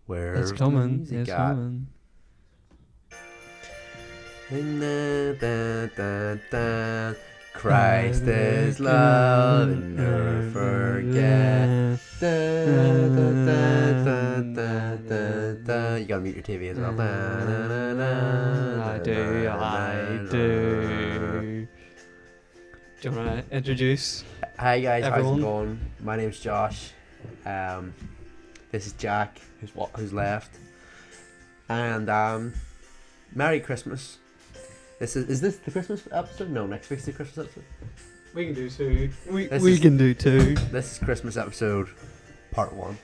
Where's It's coming. the music It's at? coming. Christ is love and never forget. You gotta mute your TV as well. I do. Do you want to introduce? Hi guys, everyone? how's it going? My name's Josh. This is Jack, who's left, and Merry Christmas. Is this the Christmas episode? No, next week's the Christmas episode. We can do two. We This can do two. This is Christmas episode, part 1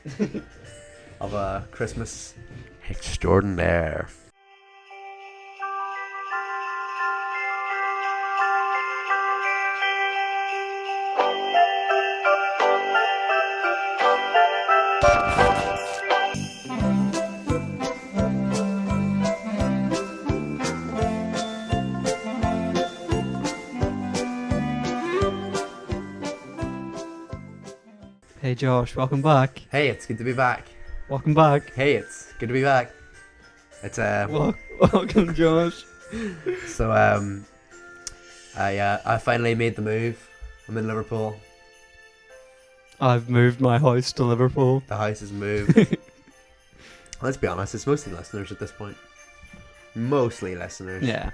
of a Christmas extraordinaire. Hey Josh, welcome back. Hey, it's good to be back. Welcome back. Hey, it's good to be back. It's Welcome, Josh. So I finally made the move. I'm in Liverpool. I've moved my house to Liverpool. The house is moved. Let's be honest, it's mostly listeners at this point. Mostly listeners. Yeah.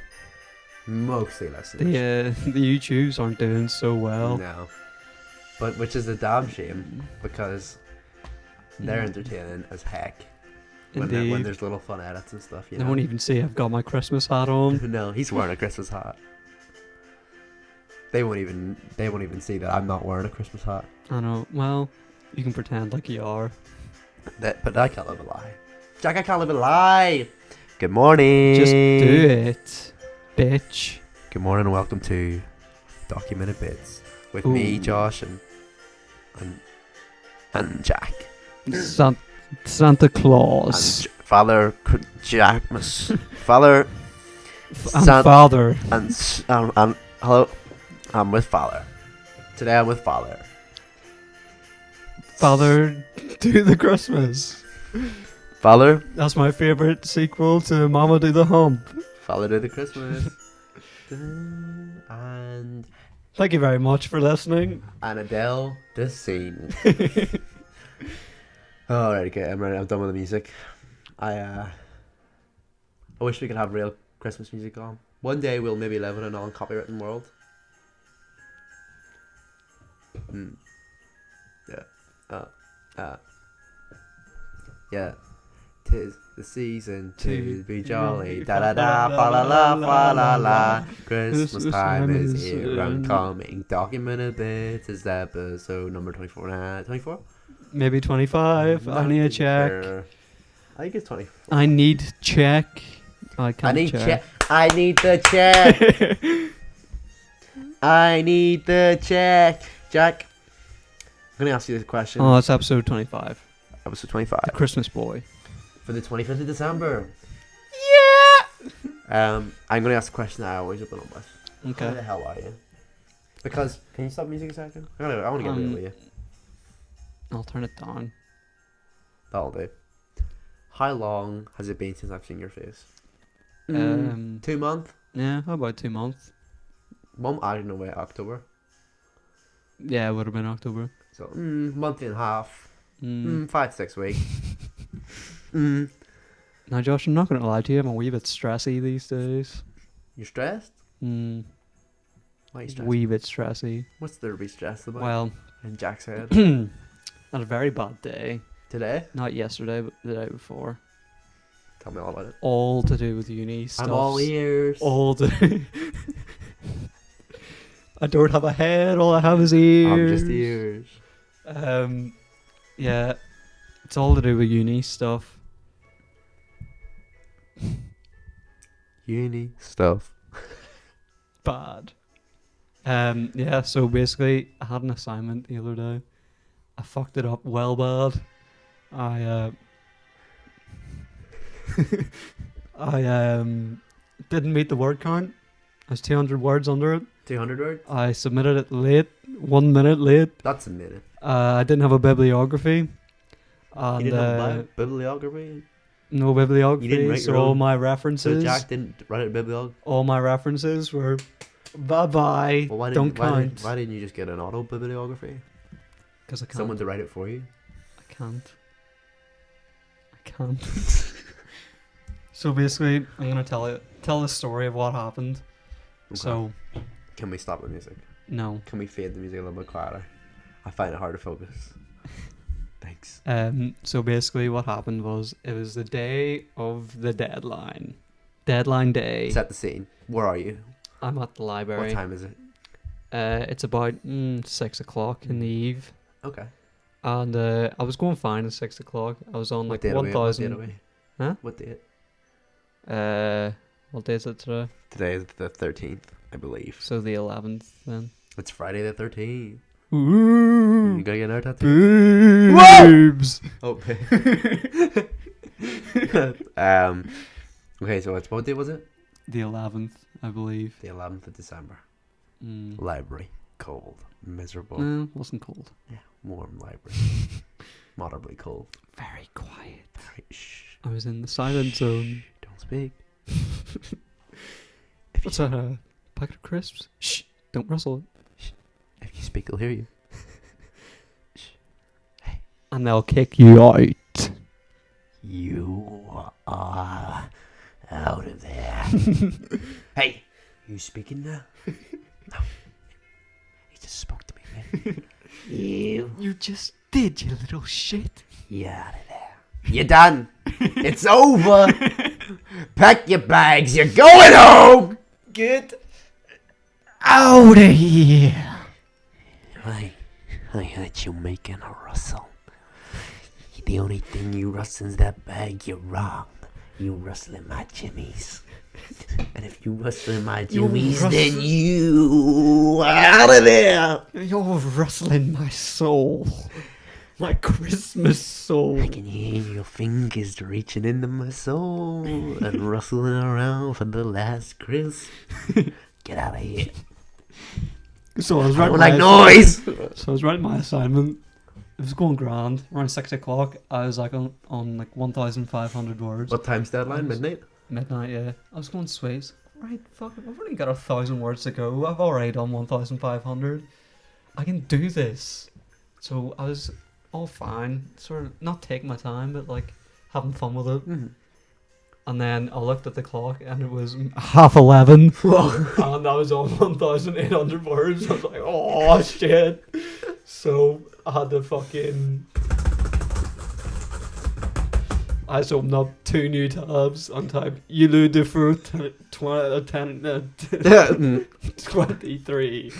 Mostly listeners. The YouTubes aren't doing so well. No. But which is a damn shame because they're entertaining as heck. When Indeed. there's little fun edits and stuff, you They know. won't even see I've got my Christmas hat on. No, he's wearing a Christmas hat. They won't even see that I'm not wearing a Christmas hat. I know. Well, you can pretend like you are. But I can't live a lie. Jack, I can't live a lie. Good morning. Just do it, bitch. Good morning and welcome to Documented Bits with me, Ooh. Josh, and Jack. Santa Claus. And Father Jackmas. Father And Father. and hello. I'm with Father. Today I'm with Father. Father, do the Christmas. Father. That's my favourite sequel to Mama Do the Hump. Father did the Christmas. and Thank you very much for listening. Adele the scene. Alright, okay, I'm ready. I'm done with the music. I wish we could have real Christmas music on. One day we'll maybe live in a non-copywritten world. Yeah. Yeah. 'Tis the season to be jolly. Da da da, fa la la, fa la la. Christmas time is here and coming. Documented Bits is episode number 24. 24? Maybe 25. I need a check. Sure. I think it's 20. I need check. I can't check. I need the check. I need the check. Jack, I'm going to ask you this question. Oh, it's episode 25. Episode 25. The Christmas boy. For the 25th of December. Yeah! I'm going to ask the question that I always open up with. Okay. How the hell are you? Because, can you stop music a second? I want to get real with you. I'll turn it down. That'll do. How long has it been since I've seen your face? 2 months? Yeah, how about 2 months? Mum, I don't know, wait, October. Yeah, it would have been October. So, month and a half. 5 to 6 weeks. Now, Josh, I'm not going to lie to you. I'm a wee bit stressy these days. You're stressed? Why are you stressed? Wee bit stressy. What's there to be stressed about? Well, in Jack's head. had a very bad day. Today? Not yesterday, but the day before. Tell me all about it. All to do with uni stuff. I'm all ears. All to... I don't have a head. All I have is ears. I'm just ears. Yeah, it's all to do with uni stuff. Uni stuff. Bad. Yeah, so basically, I had an assignment the other day. I fucked it up well bad. I didn't meet the word count. I was 200 words under it. 200 words? I submitted it late, 1 minute late. That's a minute. I didn't have a bibliography. And You didn't have bibliography? no bibliography. You didn't write so your all own? my So references, Jack didn't write a bibliography? all my references were bye bye. Well, Don't count. why didn't you just get an auto bibliography? Because I can't. Someone to write it for you? I can't. So basically, I'm gonna tell the story of what happened. Okay. So Can we stop the music? no. Can we fade the music a little bit quieter? I find it hard to focus. Thanks. So basically, what happened was it was the day of the deadline. Deadline day. Set the scene. Where are you? I'm at the library. What time is it? It's about 6 o'clock in the eve. Okay. And I was going fine at 6 o'clock. I was on What like date are we? What date 1,000. are we? Huh? What date? What day is it today? Today is the 13th, I believe. So the 11th then. It's Friday the 13th. Ooh, You gotta get another tattoo? boobs. Oh, okay, so what date was it? The 11th, I believe. The 11th of December. Mm. Library. Cold. Miserable. No, wasn't cold. Yeah, warm library. Moderately cold. Very quiet. Shh. I was in the silent zone. Don't speak. What's that? A packet of crisps? Shh! Don't rustle. If you speak, they'll hear you. And they'll kick you out. You are out of there. Hey, you speaking now? No. He just spoke to me, man. You just did, you little shit. out of there. You're done. It's over. Pack your bags. You're going home. Get out of here. I heard you making a rustle. The only thing you rustling's that bag. You're wrong. You rustling my jimmies. And if you rustling my jimmies, then you out of there. You're rustling my soul. My Christmas soul. I can hear your fingers reaching into my soul and rustling around for the last crisp. Get out of here. So I was I writing don't like my noise. So I was writing my assignment. It was going grand. Around 6 o'clock, I was like on like 1,500 words. What time's deadline? Midnight? Midnight, yeah. I was going sweet. Right, fuck it. I've only got 1,000 words to go. I've already done 1,500. I can do this. So I was all fine. Sort of not taking my time, but like having fun with it. Mm-hmm. And then I looked at the clock and it was 11:30. And I was on 1,800 words. I was like, oh shit. So I had to fucking... I just opened up 2 new tabs and typed Yulu de Fruit 23.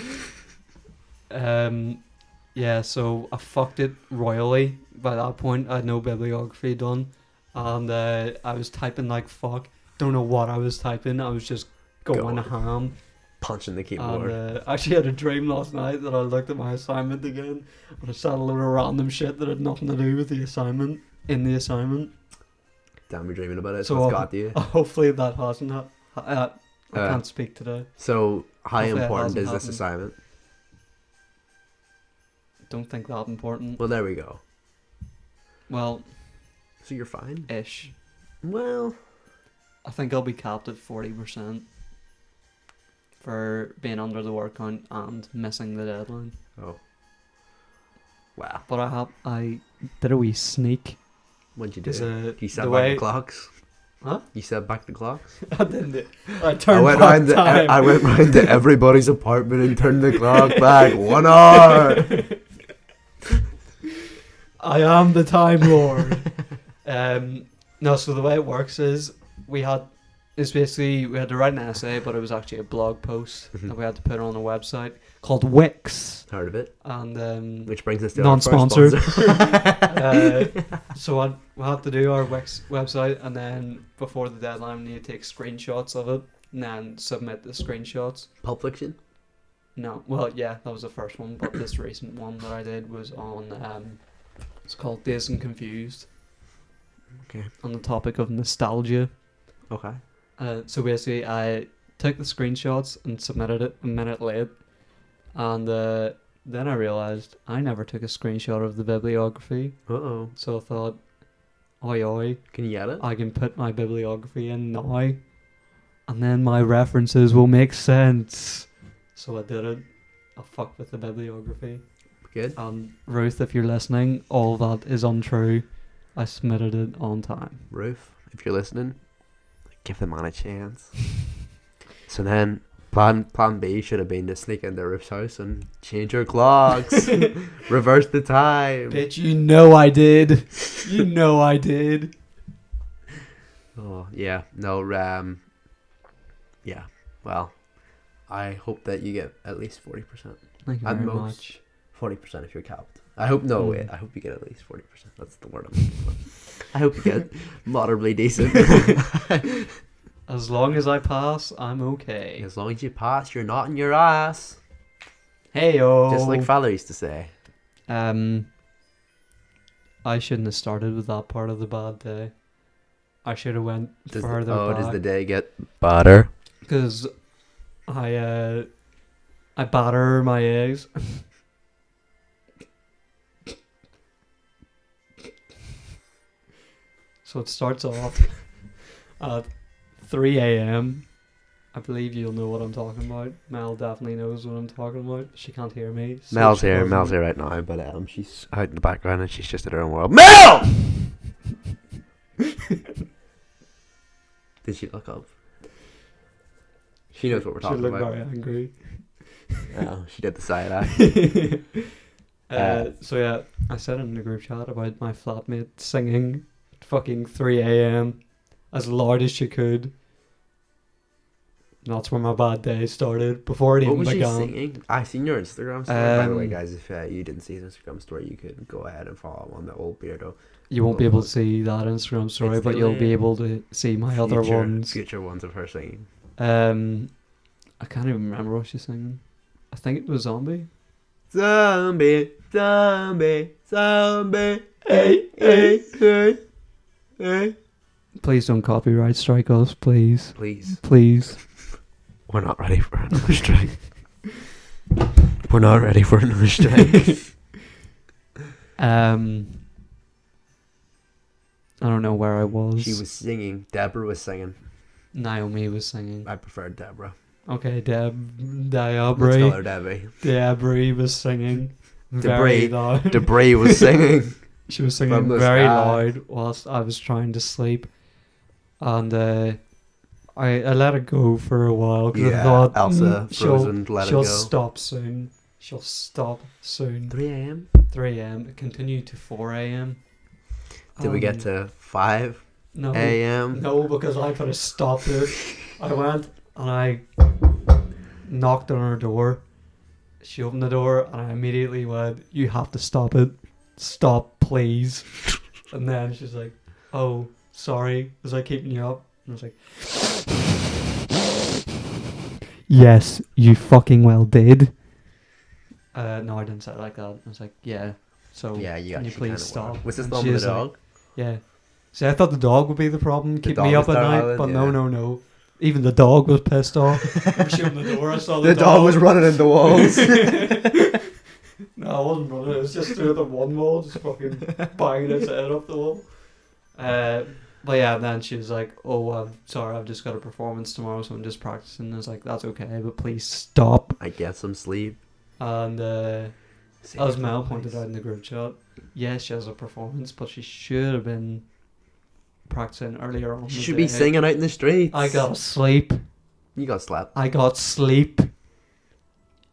Yeah, so I fucked it royally. By that point, I had no bibliography done. And I was typing like fuck. Don't know what I was typing. I was just going ham. Punching the keyboard. And I actually had a dream last night that I looked at my assignment again. And I saw a load of random shit that had nothing to do with the assignment. In the assignment. Damn, you're dreaming about it. So So what's got to you? Hopefully that hasn't I can't speak today. So how Hopefully it important is hasn't this happened. assignment? Don't think that important. Well, there we go. Well, So you're fine? ish. Well, I think I'll be capped at 40% for being under the word count and missing the deadline. oh. Wow. But I did a wee sneak. What'd you Is, do? You set the back way- the clocks? Huh? You set back the clocks? I didn't. I turned back time. I went round to everybody's apartment and turned the clock back 1 hour. I am the Time Lord. No, so the way it works is we had to write an essay, but it was actually a blog post that we had to put on a website called Wix. Heard of it? And Which brings us to non-sponsored. our first sponsor. So we had to do our Wix website, and then before the deadline, we need to take screenshots of it and then submit the screenshots. Pulp Fiction? No, well, yeah, that was the first one, but this recent one that I did was on, it's called Dazed and Confused. Okay. On the topic of nostalgia. Okay. So basically, I took the screenshots and submitted it a minute late, and then I realised I never took a screenshot of the bibliography. Uh-oh. So I thought, oi, Can you get it? I can put my bibliography in now. And then my references will make sense. So I did it. I fucked with the bibliography. Good. Ruth, if you're listening, all that is untrue. I submitted it on time. Ruth, if you're listening, give the man a chance. So then, plan B should have been to sneak into Ruth's house and change her clocks. Reverse the time. Bitch, you know I did. You know I did. Oh, yeah. No, yeah. Well, I hope that you get at least 40%. Thank you At very most. much. 40% if you're capped. I hope, no, wait. I hope you get at least 40%. That's the word I'm looking for. I hope you get moderately decent. As long as I pass, I'm okay. As long as you pass, you're not in your ass. Hey-o. Just like Fowler used to say. I shouldn't have started with that part of the bad day. I should have went further back. Does the day get badder? Because I batter my eggs. So it starts off at 3 a.m. I believe you'll know what I'm talking about. Mel definitely knows what I'm talking about. She can't hear me. So Mel's she here doesn't- right now, but she's out in the background and she's just in her own world. Mel! Did she look up? She knows what we're She talking looked about. very angry. Oh, she did the side eye. So yeah, I said in the group chat about my flatmate singing at fucking 3 a.m. as loud as she could. And that's where my bad day started before it What even was she began. singing? I seen your Instagram story. By the way, Um, guys, if you didn't see his Instagram story, you could go ahead and follow him on the old beardo. You won't be able to see that Instagram story, It's but the you'll be way- able to see my other ones. Future ones of her singing. I can't even remember what she's singing. I think it was Zombie. Zombie, zombie, zombie. Hey, hey, hey, hey. Please don't copyright strike us, please. Please. Please. We're not ready for another strike. We're not ready for another strike. I don't know where I was. She was singing. Deborah was singing. Naomi was singing. I preferred Deborah. Okay, Let's call her Debris. Debbie. Debris was singing. Debris. Very loud. Debris was singing. She was From singing the very sky. loud whilst I was trying to sleep. And I let it go for a while because I thought Elsa she'll Frozen, let it she'll go. stop soon. She'll stop soon. 3 a.m. 3 a.m. It continued to 4 a.m. Did we get to 5 no a.m.? No, because I put a stop to it. I went and I knocked on her door. She opened the door and I immediately went, "You have to stop it. Stop, please." And then she's like, "Oh, sorry. Was I keeping you up?" And I was like, "Yes, you fucking well did." No, I didn't say it like that. I was like, "Yeah. So Yeah, you can you actually please kinda stop?" were. Was this And the one she with the was like, dog? Yeah. See, I thought the dog would be the problem, The keep dog me up was at night, starting, but yeah. no. Even the dog was pissed off. When she opened the door, I saw the The dog was running into walls. No, I wasn't running. It was just through the one wall, just fucking banging its head off the wall. But yeah, then she was like, "Oh, I'm sorry, I've just got a performance tomorrow, so I'm just practicing." I was like, "That's okay, but please stop." I get some sleep. And Save as it Mel for pointed boys. out in the group chat, yes, she has a performance, but she should have been practicing earlier on. in She the should be day. singing out in the streets. I got sleep. You got slapped. I got sleep.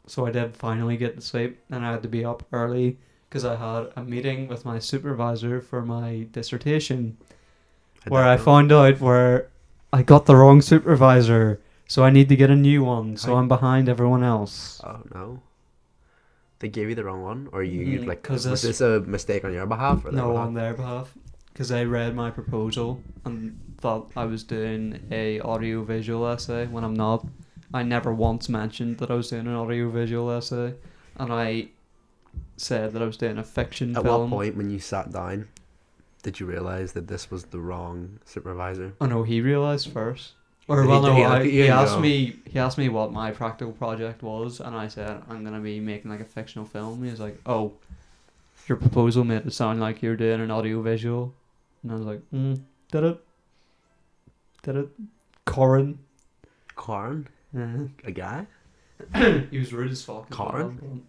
So I did finally get to sleep, and I had to be up early because I had a meeting with my supervisor for my dissertation, where I found out where I got the wrong supervisor, so I need to get a new one. So How- I'm behind everyone else. Oh no. They gave you the wrong one, or you Mm, like? 'cause Was this- this a mistake on your behalf, or their No, behalf? on their behalf, because they read my proposal and thought I was doing a audio visual essay when I'm not. I never once mentioned that I was doing an audio visual essay, and I said that I was doing a fiction At film. what point, when you sat down, did you realize that this was the wrong supervisor? Oh no, he realised first. Or Did well, no, he he asked know? me. He asked me what my practical project was, and I said I'm gonna be making like a fictional film. He was like, "Oh, your proposal made it sound like you're doing an audio visual," and I was like, "Did it? Did it?" Corin. Corn? Uh-huh. A guy? He was rude as fuck. as Corin?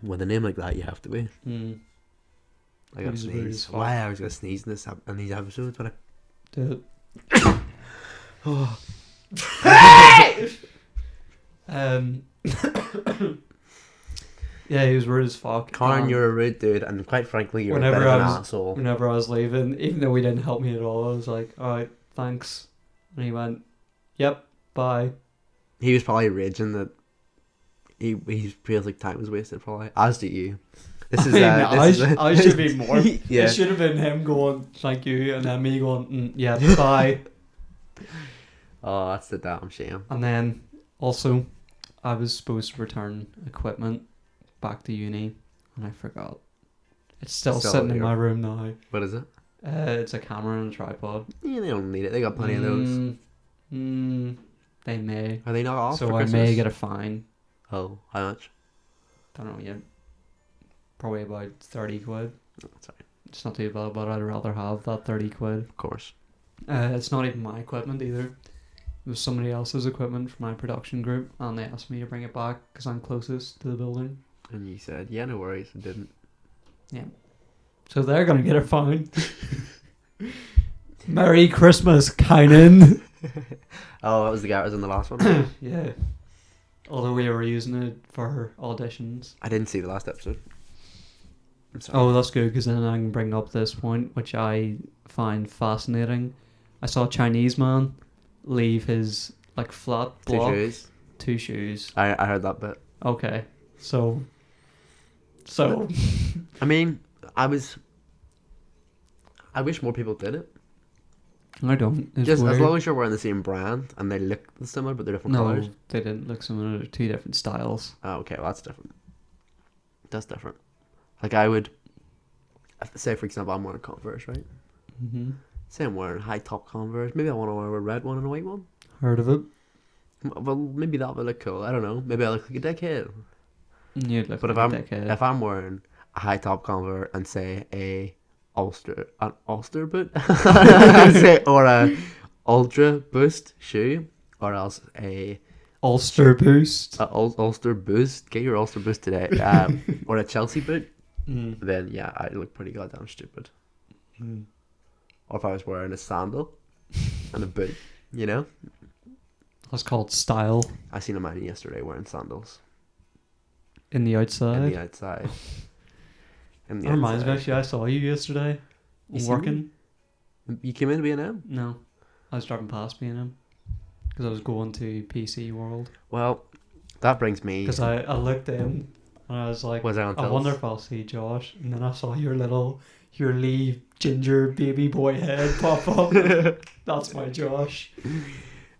With a name like that, you have to be. well. I He got was rude as sneeze. fuck. Why I was gonna sneeze in in these episodes, but Did it? oh. Yeah, he was rude as fuck. Corn, you're a rude dude, and quite frankly, you're a bit whenever of an I was- asshole. Whenever I was leaving, even though he didn't help me at all, I was like, "Alright, thanks," and he went, "Yep, bye." He was probably raging that he feels like time was wasted. Probably, as do you. This is I should be more. Yeah. It should have been him going, "Thank you," and then me going, "Yeah, bye." Oh, that's the damn shame. And then also, I was supposed to return equipment back to uni, and I forgot. It's still sitting in here. my room now. What is it? It's a camera and a tripod. Yeah, they don't need it. They got plenty of those. They may. Are they not off So for I Christmas? may get a fine. Oh, how much? Don't know yet. Probably about 30 quid. Oh, sorry. It's not too bad, but I'd rather have that 30 quid. Of course. It's not even my equipment either. It was somebody else's equipment from my production group, and they asked me to bring it back because I'm closest to the building. And you said, yeah, no worries. I didn't. Yeah. So they're going to get a fine. Merry Christmas, Kynan. Oh, that was the guy that was in the last one? Yeah. Although we were using it for auditions. I didn't see the last episode. I'm sorry. Oh, that's good, because then I can bring up this point, which I find fascinating. I saw a Chinese man leave his like flat block. 2 shoes. 2 shoes. I heard that bit. Okay. So I mean, I wish more people did it. I don't. It's Just weird. as long as you're wearing the same brand and they look similar but they're different No, colours. they didn't look similar. They're 2 different styles. Oh, okay, well that's different. That's different. Like I would say, for example, I'm wearing Converse, right? Mm-hmm. Say I'm wearing high top Converse. Maybe I want to wear a red one and a white one. Heard of it? Well, maybe that would look cool. I don't know. Maybe I look like a dickhead. You'd look But like if a dickhead. If I'm wearing a high top Converse and say an Ulster boot, say, or a Ultra Boost shoe, or else a Ulster Boost. Ulster Boost. Get your Ulster Boost today. Or a Chelsea boot. Then yeah, I look pretty goddamn stupid. Or if I was wearing a sandal and a boot, you know. That's called style. I seen a man yesterday wearing sandals In the outside. in the outside. In the That reminds me, outside. actually, I saw you yesterday. You seen Working. You came in to B&M? No. I was driving past B&M. Because I was going to PC World. Well, that brings me. Because I looked in and I was like, Was I on I tilts? wonder if I'll see Josh. And then I saw your Lee ginger baby boy head pop up. That's my Josh.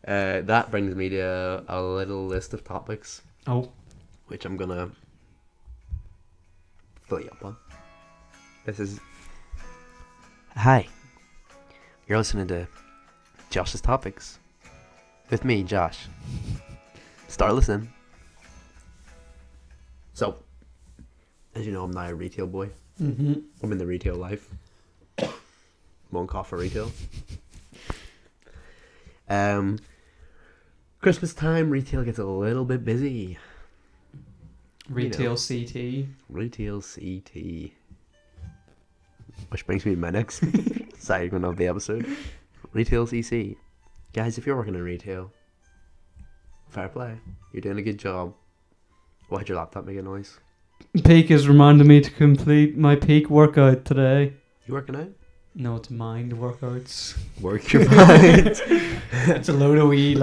That brings me to a little list of topics. Oh. Which I'm gonna fill you up on. This is. Hi. You're listening to Josh's Topics. With me, Josh. Start listening. So, as you know, I'm now a retail boy. Mm-hmm. I'm in the retail life. Won't cough for retail. Christmas time, retail gets a little bit busy. Retail CT. Retail CT. Which brings me to my next segment of the episode. Retail CC. Guys, if you're working in retail, fair play. You're doing a good job. Why'd your laptop make a noise? Peak has reminded me to complete my peak workout today. You working out? No, it's mind workouts. Work your mind. It's a load of wee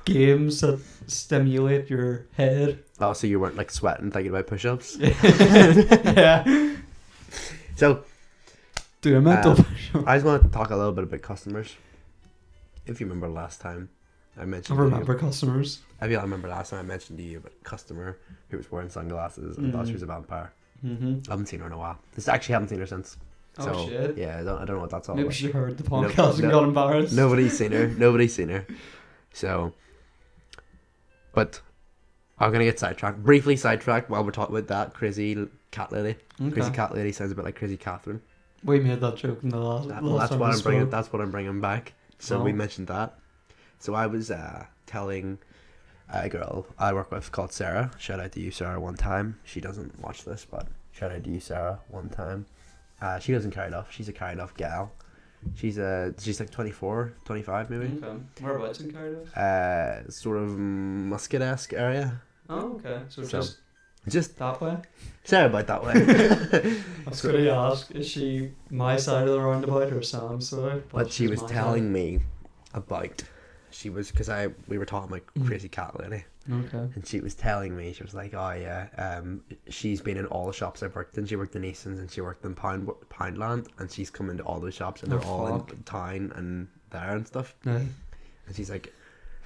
games that stimulate your head. Oh, so you weren't sweating thinking about push-ups? Yeah. So, Do a mental push-up. I just want to talk a little bit about customers. If you remember last time, I I mentioned. remember customers. I remember last time I mentioned to you about a customer who was wearing sunglasses and thought she was a vampire. Mm-hmm. I haven't seen her in a while. Haven't seen her since. Oh, So shit. yeah, I don't know what that's all Maybe about. she heard the podcast and got embarrassed. Nobody's seen her. So, but I'm gonna get briefly sidetracked while we're talking about that crazy cat lady. Okay. Crazy cat lady sounds a bit like Crazy Catherine. We made that joke in the last time That's we what spoke. That's what I'm bringing back. So we Oh. mentioned that. So I was telling a girl I work with called Sarah. Shout out to you, Sarah. One time, she doesn't watch this, but shout out to you, Sarah. One time, she doesn't carry enough. She's a carry enough gal. She's like 24, 25 maybe. Okay. Whereabouts in Cardiff? Sort of Muscat-esque area. Oh, okay. So So- just Just that way? Sarah about that way. I was going to ask, is she my side of the roundabout or Sam's side? But she she's was my telling me about. She was because we were talking about Crazy Cat Lady, side. Okay. and she was telling me, she was like, oh yeah, she's been in all the shops I've worked in. She worked in Easton's and she worked in Poundland, and she's come into all those shops and they're all fuck. in town and there and stuff. No. And she's like,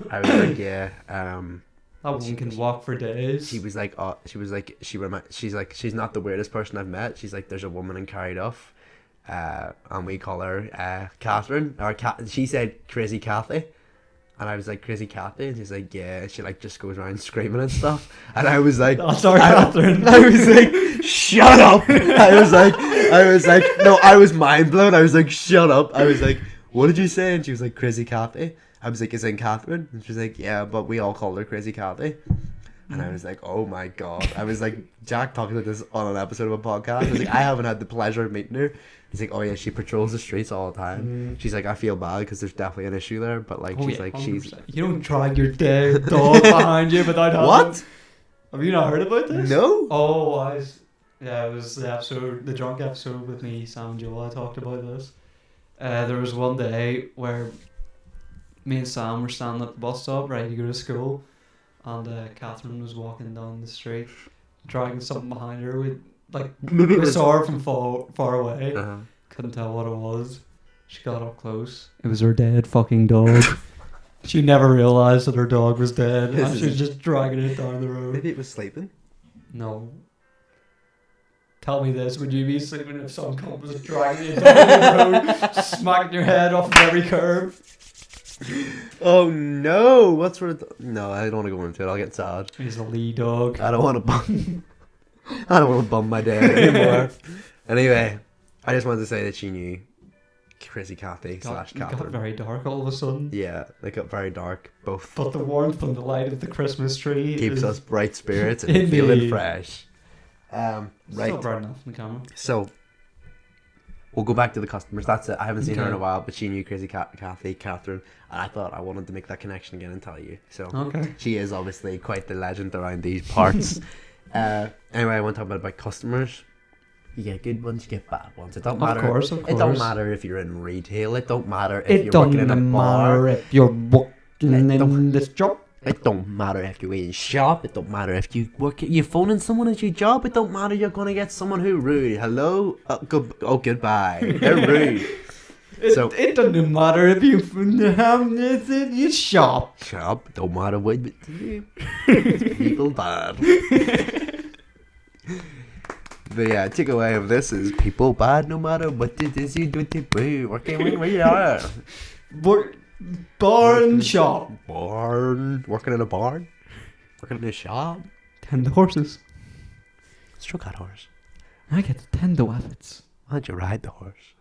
I was like, yeah. That woman can walk for days. She was like, she's like, she's not the weirdest person I've met. She's like, there's a woman in Carryduff, and we call her Catherine. Or she said Crazy Cathy, and I was like, Crazy Cathy, and she's like, yeah. She like just goes around screaming and stuff, and I was like, Oh, sorry, Catherine. I was like, shut up. I was like, no, I was mind blown. I was like, shut up. I was like, what did you say? And she was like, Crazy Cathy. I was like, is it Catherine? And she was like, yeah, but we all call her Crazy Cathy. And I was like, oh my god. I was like, Jack talking about this on an episode of a podcast. I was like, I haven't had the pleasure of meeting her. He's like, oh yeah, she patrols the streets all the time. She's like, I feel bad because there's definitely an issue there. But like, Oh, she's yeah, like, 100%. You don't drag your dead dog behind you without having... What? Have you not heard about this? No. Oh, yeah, it was the drunk episode with me, Sam and Joel. I talked about this. There was one day where me and Sam were standing at the bus stop ready to go to school, and Catherine was walking down the street, dragging something behind her. We saw her from far away. Uh-huh. Couldn't tell what it was. She got up close. It was her dead fucking dog. She never realised that her dog was dead, and she was just dragging it down the road. Maybe it was sleeping. No. Tell me this, would you be sleeping if some cunt was dragging you down the road, smacking your head off of every curve? Oh no! What sort of? No, I don't want to go into it. I'll get sad. He's a lead dog. I don't want to bum. I don't want to bum my day anymore. Anyway, I just wanted to say that she knew Crazy Cathy / It got Catherine. very dark all of a sudden. Yeah, they got very dark. Both But the warmth and the light of the Christmas tree keeps is us bright spirits and Indeed. feeling fresh. still Right. bright enough in the camera. So we'll go back to the customers. That's it. I haven't seen her in a Okay. while, but she knew Crazy Cathy, Catherine, and I thought I wanted to make that connection again and tell you. So Okay. she is obviously quite the legend around these parts. Anyway, I want to talk about customers. You get good ones, you get bad ones. It don't matter. Of course. It don't matter if you're in retail. It don't matter if It you're working in a doesn't bar. matter if you're working It don't- in this job. It don't matter if you're in a shop. It don't matter if you work. You're phoning someone at your job. It don't matter. You're gonna get someone who rude. Hello. Goodbye. They're rude. So- It doesn't matter if you have this in your shop. Shop. Don't matter what. People bad. But yeah, takeaway of this is people bad no matter what it is you do to do. Working where you are. Barn shop. Barn. Working in a barn. Working in a shop. Tend the horses. Stroke that horse. I get to tend the rabbits. Why don't you ride the horse?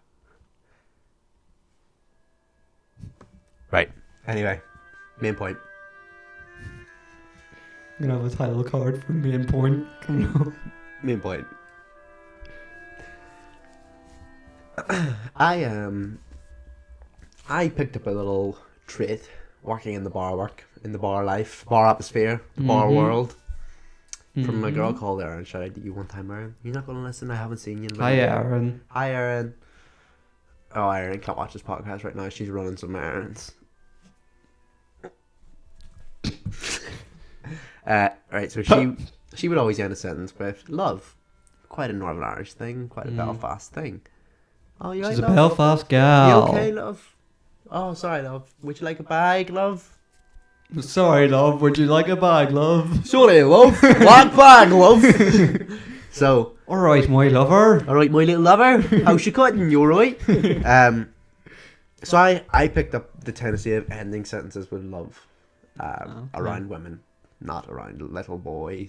Right. Anyway, main point. I'm gonna have a title card for main point coming up. Main point. I picked up a little trait working in the bar life, bar atmosphere, the bar Mhm. world, from a Mm-hmm. girl called Erin. Shout out to you one time, Erin. You're not gonna listen. I haven't seen you. In a Hi, minute. Aaron. Hi, Erin. Oh, Erin can't watch this podcast right now. She's running some errands. Right. So she would always end a sentence with love. Quite a Northern Irish thing. Quite a Mm. Belfast thing. Oh, you She's a right, love? Belfast You gal. okay, love? Oh, sorry, love. Would you like a bag, love? Sorry, love. Would you like a bag, love? Sorry, love. Black bag, love. So, All right, my lover. all right, my little lover, how's you cutting? You all right? So I picked up the tendency of ending sentences with love around women, not around little boys.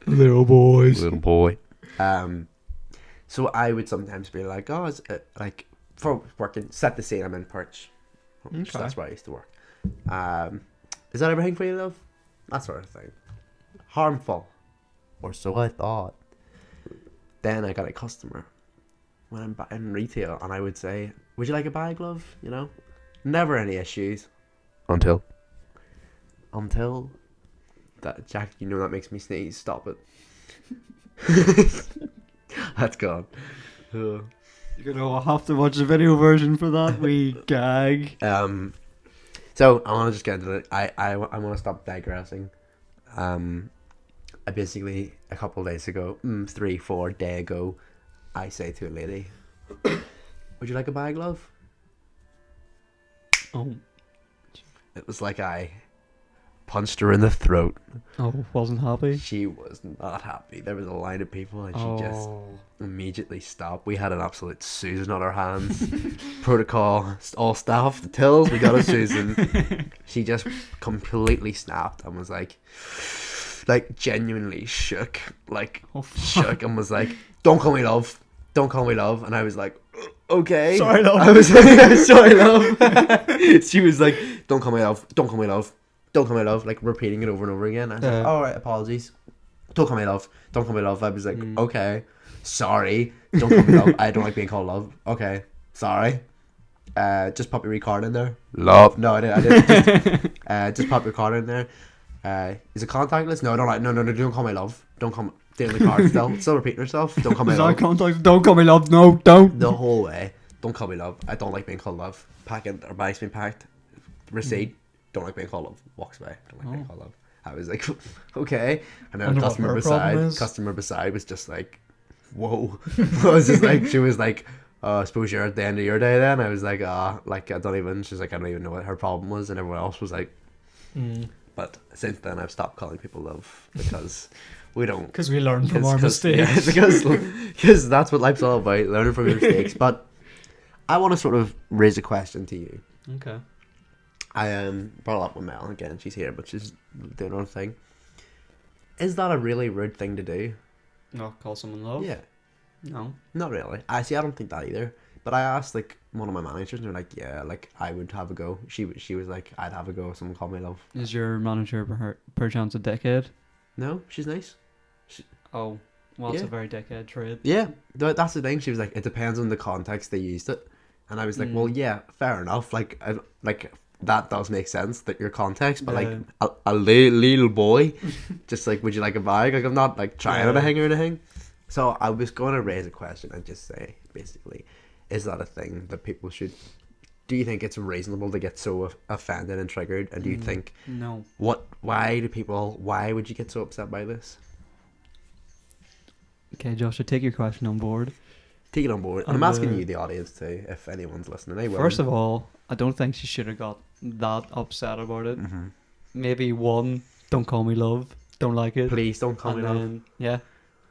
Little boys. Little boy. So I would sometimes be like, oh, is it, like for working, set the scene, I'm in Perch. Okay. So that's where I used to work. Is that everything for you, love? That sort of thing. Harmful, or so I thought. Then I got a customer when I'm in retail, and I would say, would you like a bag, love? You know, never any issues until that, Jack, you know that makes me sneeze. Stop it. That's gone. You're gonna have to watch the video version for that wee gag. So I want to just get into it. I want to stop digressing. I basically a couple of days ago, 3-4 days ago, I say to a lady, "Would you like a bag, love?" Oh. It was like I punched her in the throat. Oh, wasn't happy? She was not happy. There was a line of people and she just immediately stopped. We had an absolute Susan on our hands. Protocol, all staff, the tills, we got a Susan. She just completely snapped and was like genuinely shook. Shook and was like, "Don't call me love. Don't call me love." And I was like, "Okay." Sorry, love. I was like, "Sorry, love." She was like, "Don't call me love. Don't call me love. Don't call me love," like repeating it over and over again. I was like, "All right, apologies. Don't call me love. Don't call me love." I was like, "Okay, sorry. Don't call me love. I don't like being called love. Okay, sorry. Just pop your card in there. Love. No, I didn't. Just pop your card in there. Is it contactless? No, I don't like. No. Don't call me love. Don't call me." Doing the card still repeating herself. Don't call me love. Contact? Don't call me love. No, don't. The whole way. Don't call me love. I don't like being called love. Packing or bags being packed. Receipt. Don't like being called love. Walks away. Don't like being called love. I was like, okay. And then the customer beside was just like, whoa. I was just like, she was like, I suppose you're at the end of your day then. I was like, like I don't even. She's like, I don't even know what her problem was, and everyone else was like. But since then, I've stopped calling people love because we don't. Because we learn from our mistakes. Yeah, because that's what life's all about, learning from your mistakes. But I want to sort of raise a question to you. Okay. I brought it up with Mel again. She's here, but she's doing her own thing. Is that a really rude thing to do? Not call someone love? Yeah. No. Not really. I don't think that either. But I asked like one of my managers, and they're like, "Yeah, like I would have a go." She was like, "I'd have a go if someone called me love." Is your manager perchance a dickhead? No, she's nice. Oh, well, it's a very dickhead trait. Yeah, that's the thing. She was like, "It depends on the context they used it," and I was like, "Well, yeah, fair enough. Like that does make sense that your context, but like a little boy, just like, would you like a bag? Like I'm not like trying to hang or anything." So I was going to raise a question and just say, basically, is that a thing that people should? Do you think it's reasonable to get so offended and triggered? And do you think no? Why would you get so upset by this? Okay, Josh, I take your question on board. Take it on board. And I'm asking you, the audience, too, if anyone's listening. First of all, I don't think she should have got that upset about it. Mm-hmm. Maybe one, don't call me love. Don't like it. Please don't call me love. Yeah.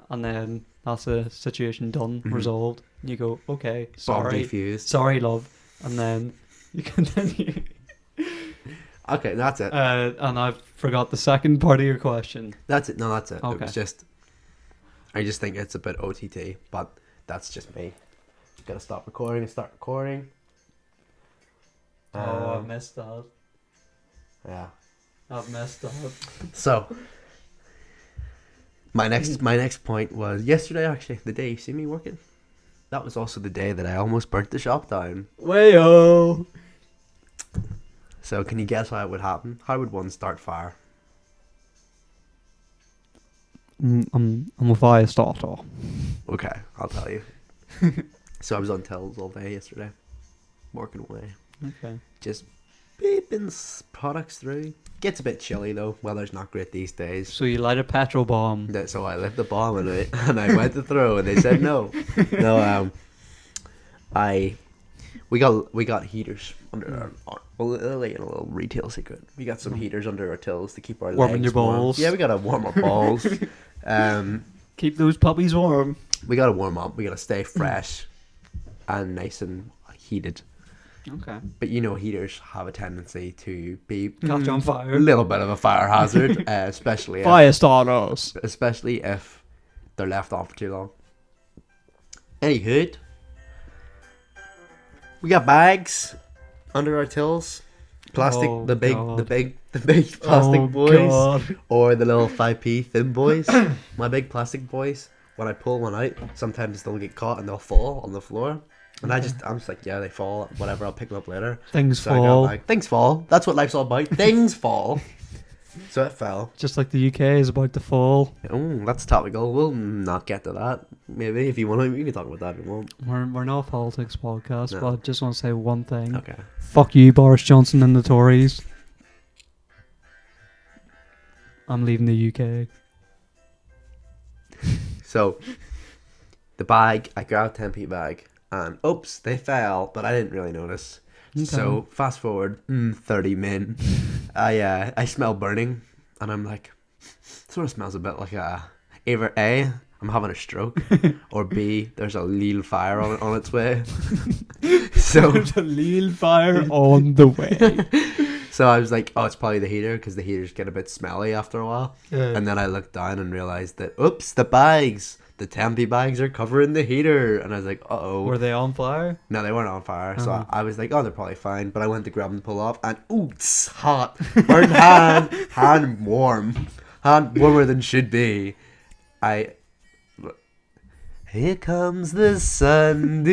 And then that's a situation done, resolved. You go, okay, sorry. Sorry, love. And then you continue. Okay, that's it. And I forgot the second part of your question. That's it. No, that's it. Okay. It was just, I just think it's a bit OTT, but that's just me. Gotta stop recording and start recording. I messed up. Yeah. I've messed up. So, my next point was yesterday, actually, the day you see me working. That was also the day that I almost burnt the shop down. Wayo! So, can you guess how it would happen? How would one start fire? I'm a fire starter. Okay, I'll tell you. So, I was on tills all day yesterday, working away. Okay. Just beeping products through. Gets a bit chilly though. Weather's not great these days. So you light a petrol bomb. So I lit the bomb and I went to throw and they said no. No, we got heaters under our like a little retail secret. We got some heaters under our tills to keep our warming legs your balls. warm. Yeah, we gotta warm our balls. Keep those puppies warm. We gotta warm up. We gotta stay fresh and nice and heated. Okay. But you know, heaters have a tendency to be Catch on fire. a little bit of a fire hazard, especially Fire starters. especially if they're left on for too long. Anywho, we got bags under our tills. Plastic, Oh, the big God. plastic boys, God. or the little 5p thin boys. My big plastic boys. When I pull one out, sometimes they'll get caught and they'll fall on the floor. And I'm just like, yeah, they fall. Whatever, I'll pick them up later. Things So I got fall. back. Things fall. That's what life's all about. Things fall. So it fell. Just like the UK is about to fall. Oh, that's topical. We'll not get to that. Maybe if you want to, we can talk about that. We won't. We're not a politics podcast, No. but I just want to say one thing. Okay. Fuck you, Boris Johnson and the Tories. I'm leaving the UK. So, the bag, I grabbed a 10p bag, and oops, they fell, but I didn't really notice. Okay. So, fast forward 30 min, I smell burning, and I'm like, sort of smells a bit like either A, I'm having a stroke, or B, there's a little fire on its way. So, There's a little fire on the way. so I was like, oh, it's probably the heater, because the heaters get a bit smelly after a while. And then I looked down and realized that, oops, the 10p bags are covering the heater. And I was like, uh-oh. Were they on fire? No, they weren't on fire. So Oh. I was like, oh, they're probably fine. But I went to grab them and pull off. And, ooh, it's hot. Burnt hand. Hand warm. Hand warmer than should be. Here comes the sun.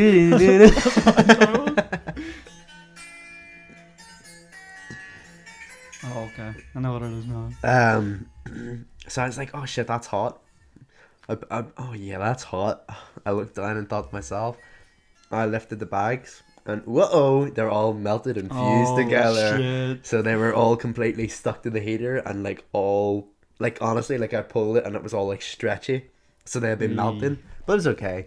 Oh, okay. I know what it is now. So I was like, oh shit, that's hot. Oh yeah, that's hot. I looked down and thought to myself, I lifted the bags and whoa, they're all melted and fused together. Shit. So they were all completely stuck to the heater and like all, like honestly, like I pulled it and it was all like stretchy. So they had been melting, but it was okay.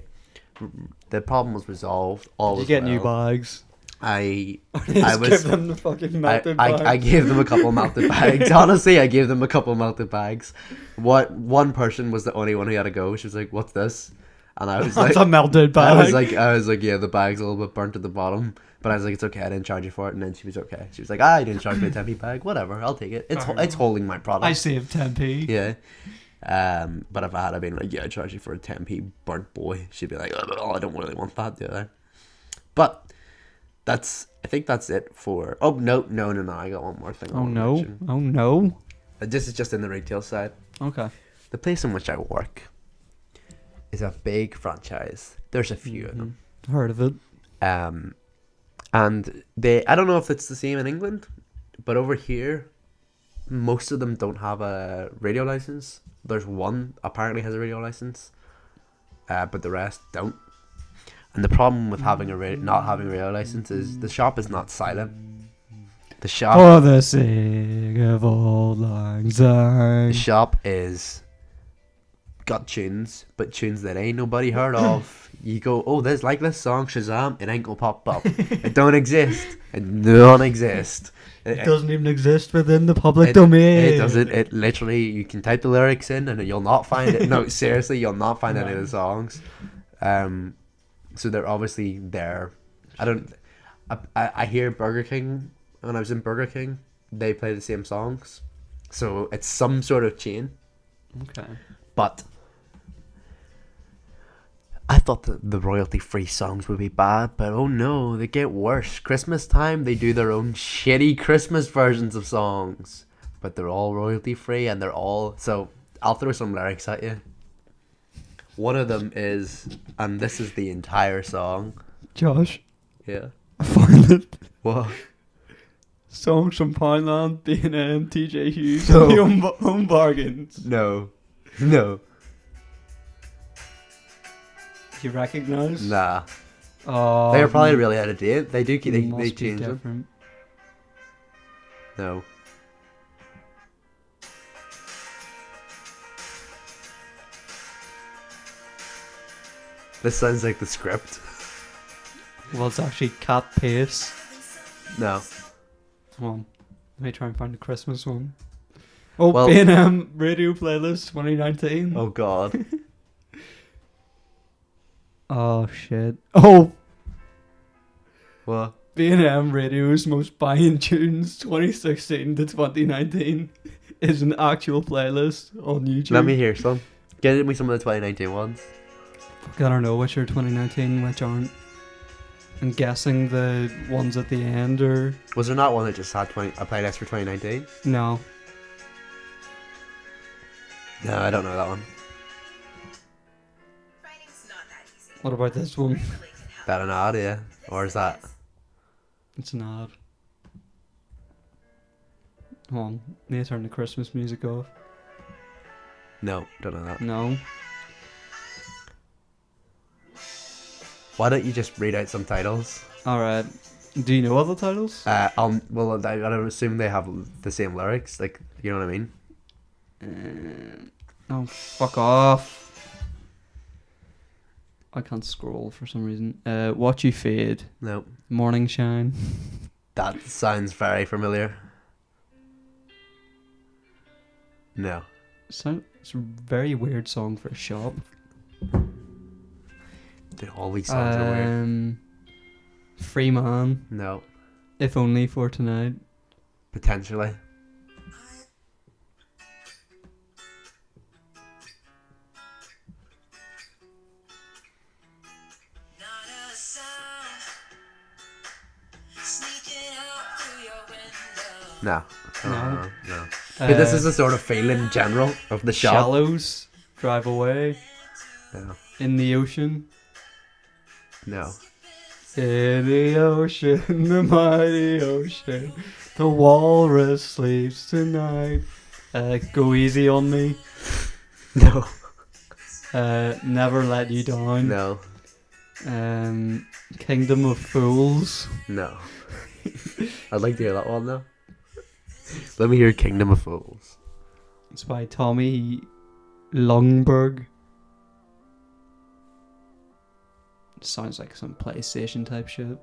The problem was resolved. All Did was you get well. new bags? I Just was- give them the fucking melted bags. I gave them a couple melted bags. Honestly, I gave them a couple melted bags. One person was the only one who had to go. She was like, "What's this?" And I was like, That's a melted bag. I was like, yeah, the bag's a little bit burnt at the bottom. But I was like, it's okay, I didn't charge you for it. And then she was okay. She was like, I didn't charge me a 10p bag. Whatever, I'll take it. It's holding my product. I saved 10p. Yeah. But if I had been like, yeah, I charge you for a 10p burnt boy, she'd be like, oh, I don't really want that, do I? But I think that's it for. Oh no, I got one more thing. I Oh wanna no. mention. Oh no. This is just in the retail side. Okay. The place in which I work is a big franchise. There's a few of them. Heard of it. And I don't know if it's the same in England, but over here, most of them don't have a radio license. There's one apparently has a radio license, but the rest don't. And the problem with having not having a radio license is the shop is not silent. The shop, For the sake of old lang the syne. shop is got tunes, but tunes that ain't nobody heard of. You go, oh, there's like this song Shazam, it ain't gonna pop up. It don't exist. It don't exist. It doesn't even exist within the public It domain. doesn't. It literally, you can type the lyrics in and you'll not find it. No, seriously, you'll not find any of the songs. So they're obviously there. I hear Burger King, when I was in Burger King, they play the same songs. So it's some sort of chain. Okay. But I thought that the royalty-free songs would be bad, but oh no, they get worse. Christmas time, they do their own shitty Christmas versions of songs. But they're all royalty-free and they're all... So, I'll throw some lyrics at you. One of them is, and this is the entire song. Josh, Yeah. I found it. What? Songs from Poundland, B&M, TJ Hughes, No. and the Home Bargains. No. You recognise? Nah. Oh, They're probably really out of date. They do keep... They must be change them. different. No. This sounds like the script. Well, it's actually Cat Pace. No. Come on. Let me try and find the Christmas one. Oh, Well- B&M Radio Playlist 2019. Oh god. Oh shit. Oh, What? B&M Radio's most buying tunes 2016 to 2019 is an actual playlist on YouTube. Let me hear some. Get me some of the 2019 ones. Fuck, I don't know which are 2019, which aren't. I'm guessing the ones at the end are... Was there not one that just had a playlist for 2019? No. No, I don't know that one. What about this one? That an ad, yeah? Or is that... It's an ad. Hold on, need to turn the Christmas music off. No, don't know that. No. Why don't you just read out some titles? Alright. Do you know all the titles? Well, I assume they have the same lyrics. Like, you know what I mean? Oh, fuck off. I can't scroll for some reason. Watch You Fade. No. Morning Shine. That sounds very familiar. No. It's a very weird song for a shop. Dude, all these songs are weird. Free Man. No. If Only for Tonight. Potentially. No. No. No. But this is the sort of feel in general of the shop. Shallows. Drive Away. No. In the Ocean. No. In the ocean, the mighty ocean, the walrus sleeps tonight. Go Easy on Me. No. Never Let You Down. No. Kingdom of Fools. No. I'd like to hear that one though. Let me hear Kingdom of Fools. It's by Tommy Longberg. Sounds like some PlayStation type shit.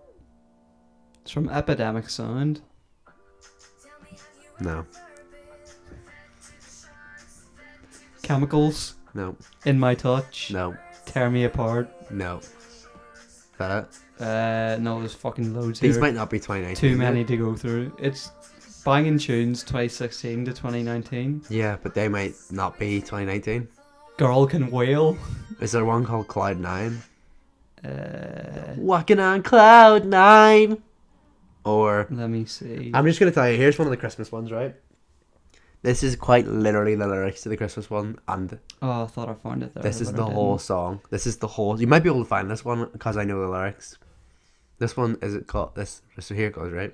It's from Epidemic Sound. No. Chemicals. No. In My Touch. No. Tear Me Apart. No. Is that it? No, there's fucking loads These here. might not be 2019. Too many to go through. It's banging tunes 2016 to 2019. Yeah, but they might not be 2019. Girl Can Wail. Is there one called Cloud 9? Walking on Cloud 9. Or Let me see. I'm just gonna tell you. Here's one of the Christmas ones, right? This is quite literally the lyrics to the Christmas one, and Oh, I thought I found it there. this is but the I whole didn't. song. This is the whole. You might be able to find this one because I know the lyrics. This one is it called this? So here it goes, right?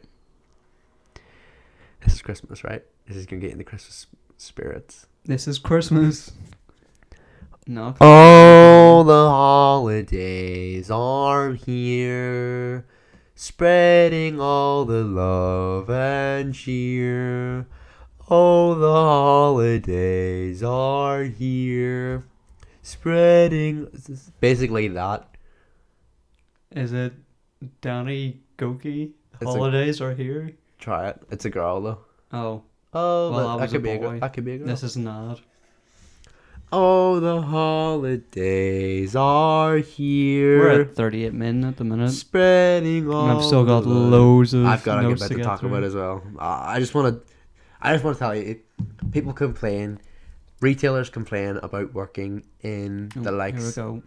This is Christmas, right? This is gonna get in the Christmas spirits. This is Christmas. No. Oh, the holidays are here, spreading all the love and cheer. Oh, the holidays are here, spreading. Basically that. Is it Danny Goki? It's Holidays are here. Try it. It's a girl though. Oh, Oh, Well, but I that was could a be a boy. girl. That could be a girl. this is not. Oh, the holidays are We're here, at 38 min at the minute. spreading all. And I've still got the love. loads of I've got a good notes bit to to get talk through. about as well. I just want to tell you, people complain, retailers complain about working in Oh, the Here we likes. go.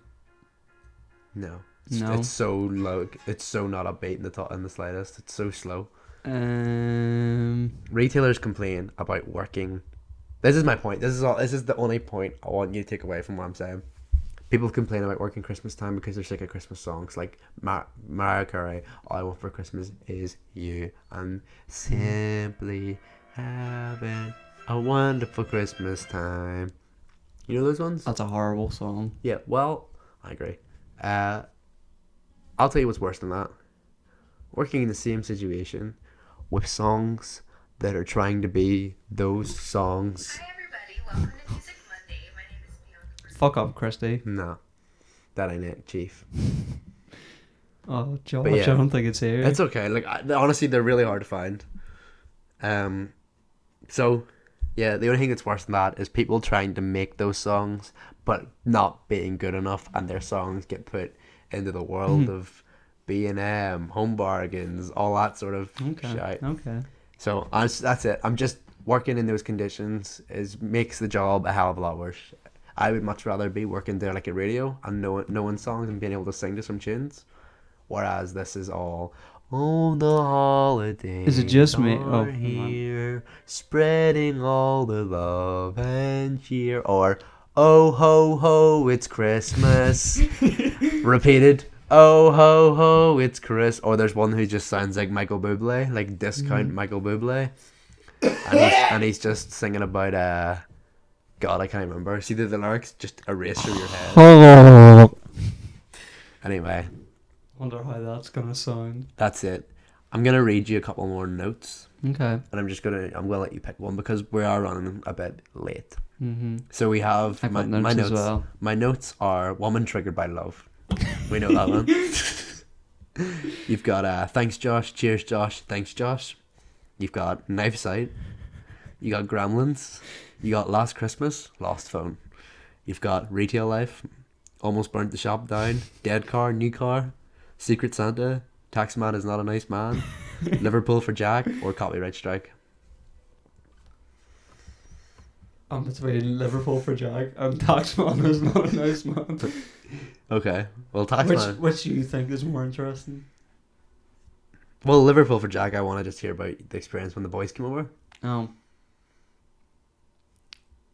No, No. it's so low. It's so not upbeat in the slightest. It's so slow. Retailers complain about working. This is my point. This is the only point I want you to take away from what I'm saying. People complain about working Christmas time because they're sick of Christmas songs like Mariah Carey. All I want for Christmas is you, and simply having a wonderful Christmas time. You know those ones? That's a horrible song. Yeah. Well, I agree. I'll tell you what's worse than that. Working in the same situation with songs that are trying to be those songs. Hi everybody, welcome to Music Monday. My name is Bianca. Fuck up, Christy. No, that ain't it, Chief. Oh, Josh, But yeah. I don't think it's here. It's okay. Like honestly, they're really hard to find. So yeah, the only thing that's worse than that is people trying to make those songs but not being good enough, and their songs get put into the world of B&M, home bargains, all that sort of shit. Okay. So that's it. I'm just working in those conditions makes the job a hell of a lot worse. I would much rather be working there like a radio and knowing songs and being able to sing to some tunes, whereas this is all. Oh, the holidays Is it just me? are Oh, never mind. here, spreading all the love and cheer. Or, oh, ho, ho, it's Christmas. Repeated. Oh, ho, ho, it's Chris. Or there's one who just sounds like Michael Bublé, like discount Michael Bublé. And he's just singing about, God, I can't remember. See the lyrics? Just erase through your head. Anyway. Wonder how that's gonna sound. That's it. I'm gonna read you a couple more notes, Okay. and I'm gonna let you pick one because we are running a bit late. Mm-hmm. So we have I've my got notes notes. as well. My notes are woman triggered by love. We know that one. You've got thanks Josh, cheers Josh, thanks Josh. You've got knife sight. You got gremlins. You got last Christmas, lost phone. You've got retail life, almost burnt the shop down, dead car, new car. Secret Santa, Taxman is not a nice man, Liverpool for Jack, or copyright strike. I'm between Liverpool for Jack and Taxman is not a nice man. Okay, well Taxman. Which do you think is more interesting? Well, Liverpool for Jack. I want to just hear about the experience when the boys came over. Oh.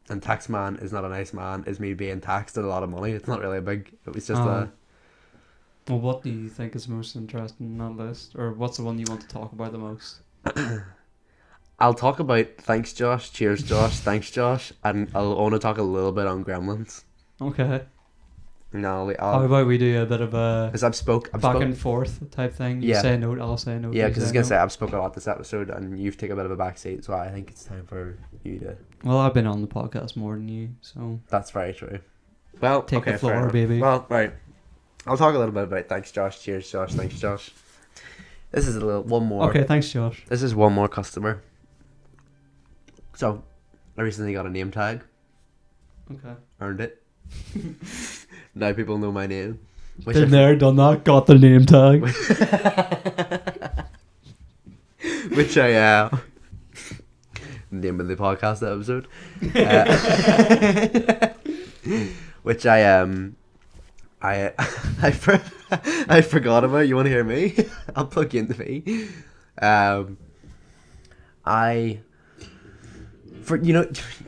And Taxman is not a nice man is me being taxed at a lot of money. It's not really a big. It was just Well, what do you think is most interesting on that list? Or what's the one you want to talk about the most? I'll talk about thanks Josh, cheers Josh, thanks Josh, and I'll want to talk a little bit on Gremlins. Okay. No, How about we do a bit of a because I've spoke and forth type thing? You say no, I'll say no. Yeah, you because I was say gonna no. say I've spoken a lot this episode, and you've taken a bit of a back seat, so I think it's time for you to. Well, I've been on the podcast more than you, so That's very true. Well, take okay, the fair floor, enough. baby. Well, right. I'll talk a little bit about thanks Josh, cheers Josh, thanks Josh. This is one more. Okay, thanks, Josh. This is one more customer. So, I recently got a name tag. Okay. Earned it. Now people know my name. Been there, done that, got the name tag. Which I name of the podcast episode. Which I forgot about. You want to hear me? I'll plug you into me.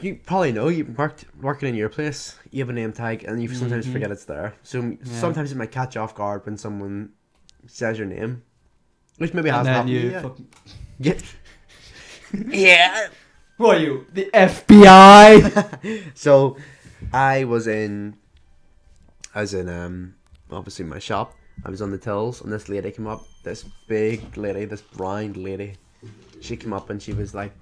You probably know you working in your place. You have a name tag, and you sometimes forget it's there. So sometimes it might catch you off guard when someone says your name, which maybe hasn't happened yet. Yeah. What are you, the FBI? So, I was in obviously my shop. I was on the tills, and this lady came up. This big lady, this brown lady. She came up and she was like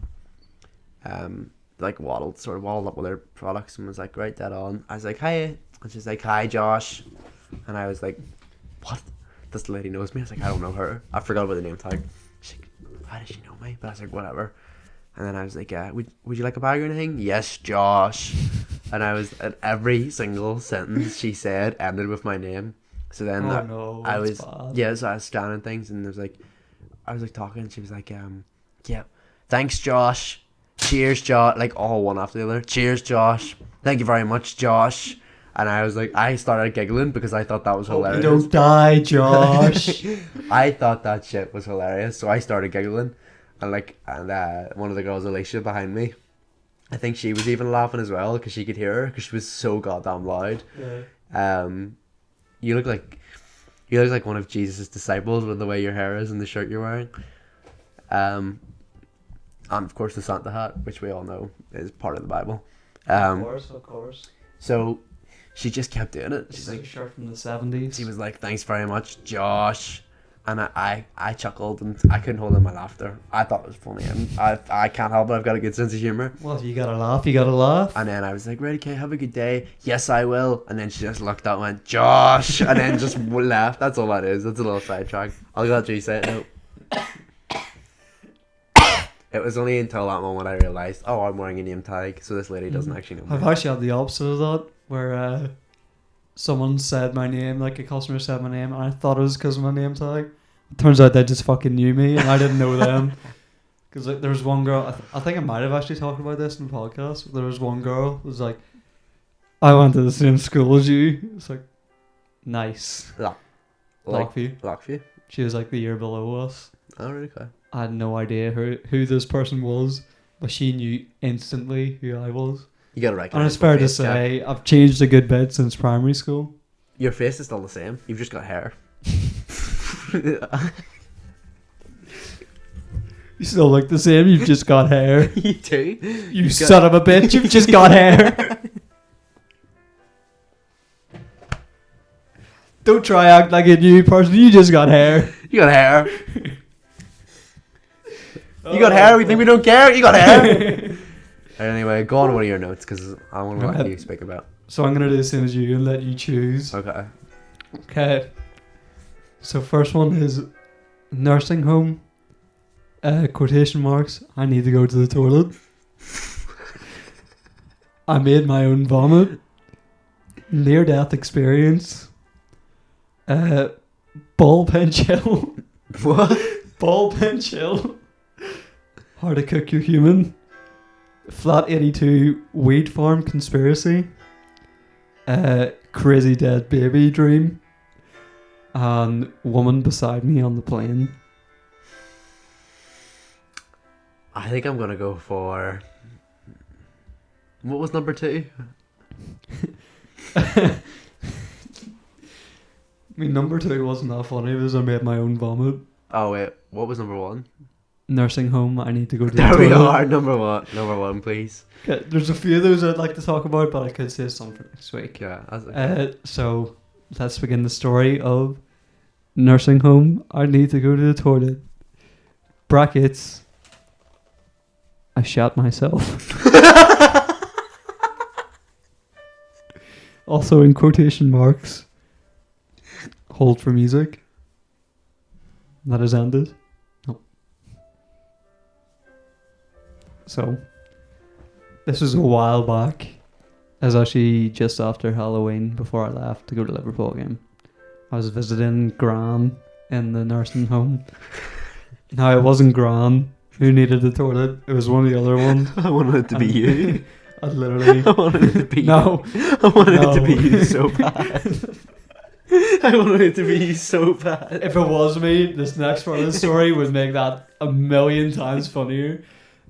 waddled up with her products and was like, right, dead on. I was like, hi. And she's like, hi, Josh. And I was like, what? This lady knows me. I was like, I don't know her. I forgot about the name tag. She's like, how does she know me? But I was like, whatever. And then I was like, would you like a bag or anything? Yes, Josh. And I was, at every single sentence she said ended with my name. So then so I was scanning things, and I was talking, and she was like, yeah, thanks, Josh. Cheers, Josh. Like, all one after the other. Cheers, Josh. Thank you very much, Josh. And I was like, I started giggling because I thought that was hilarious. Don't die, Josh. I thought that shit was hilarious, so I started giggling. And one of the girls, Alicia, behind me, I think she was even laughing as well because she could hear her because she was so goddamn loud. Yeah. You look like one of Jesus' disciples with the way your hair is and the shirt you're wearing. And of course the Santa hat, which we all know is part of the Bible. Of course. So she just kept doing it. She's like a shirt from the 70s. She was like, thanks very much, Josh. And I chuckled and I couldn't hold in my laughter. I thought it was funny, and I can't help it. I've got a good sense of humour. Well, you gotta laugh. And then I was like, right, okay, have a good day. Yes, I will. And then she just looked up and went, Josh. And then just left. That's all that is. That's a little sidetrack. I'll let you say it now. It was only until that moment I realised, oh, I'm wearing a name tag, so this lady doesn't actually know me. I've actually had the opposite of that, where someone said my name, like a customer said my name, and I thought it was because of my name tag. Turns out they just fucking knew me, and I didn't know them. Because like, there was one girl, I think I might have actually talked about this in the podcast. There was one girl who was like, I went to the same school as you. It's like, nice. Like Lockview. Lockview. She was like the year below us. Oh, really? Okay. I had no idea who this person was, but she knew instantly who I was. You gotta recognize. And it's fair to face, Jack. say, I've changed a good bit since primary school. Your face is still the same. You've just got hair. You still look the same, you've just got hair. You do. You son of a bitch, you've just got hair. Don't try act like a new person, you just got hair. You got hair. You got hair. We think we don't care. You got hair. Anyway, go on to one of your notes because I want to know what you speak about. So I'm going to do the same as you and let you choose. Okay. Okay. So first one is nursing home. Quotation marks. I need to go to the toilet. I made my own vomit. Near death experience. Ball pen chill. What? Ball pen chill. How to cook your human. Flat 82 weed farm conspiracy. Crazy dead baby dream. And woman beside me on the plane. I think I'm gonna go for. What was number 2? I mean, number 2 wasn't that funny because I made my own vomit. Oh wait, what was number 1? Nursing home, I need to go to the There we toilet. are. Number 1. Number 1, please. Okay, there's a few of those I'd like to talk about, but I could say some for next week. Yeah. That's okay. So let's begin the story of nursing home. I need to go to the toilet. Brackets. I shot myself. Also in quotation marks. Hold for music. That has ended. No. So, this was a while back. It was actually just after Halloween, before I left to go to Liverpool game. I was visiting Gran in the nursing home. Now, it wasn't Gran who needed the toilet. It was one of the other ones. I wanted it to be you. I literally... I wanted it to be No. I wanted it to be No. you so bad. I wanted it to be you so bad. If it was me, this next part of the story would make that a million times funnier.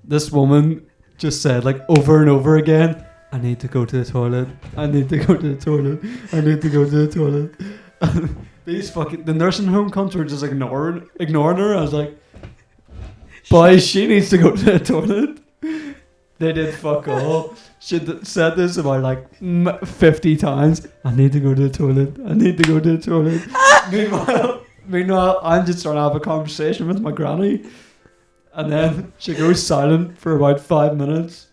This woman just said, like, over and over again, I need to go to the toilet. I need to go to the toilet. I need to go to the toilet. The nursing home cunts were just ignoring her. I was like, boys, she needs to go to the toilet. They did fuck all. She said this about like 50 times. I need to go to the toilet. I need to go to the toilet. Meanwhile, I'm just trying to have a conversation with my granny. And then she goes silent for about 5 minutes.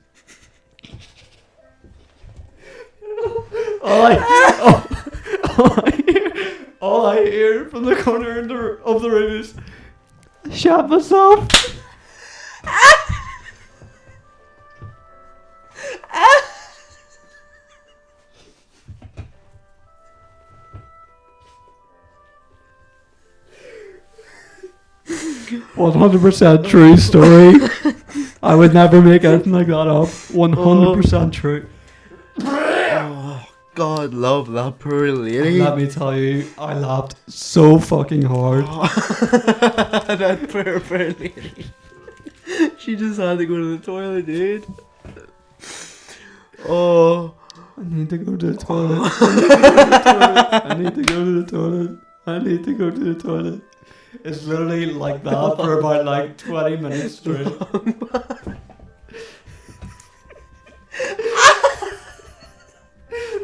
All I hear from the corner of the room is, I shot myself. "100% true story. I would never make anything like that up. 100% true." Oh, God, love that poor lady. Let me tell you, I laughed so fucking hard. That poor lady. She just had to go to the toilet, dude. Oh. I need to go to the toilet. I need to go to the toilet. I need to go to the toilet. It's literally like that for about like 20 minutes straight.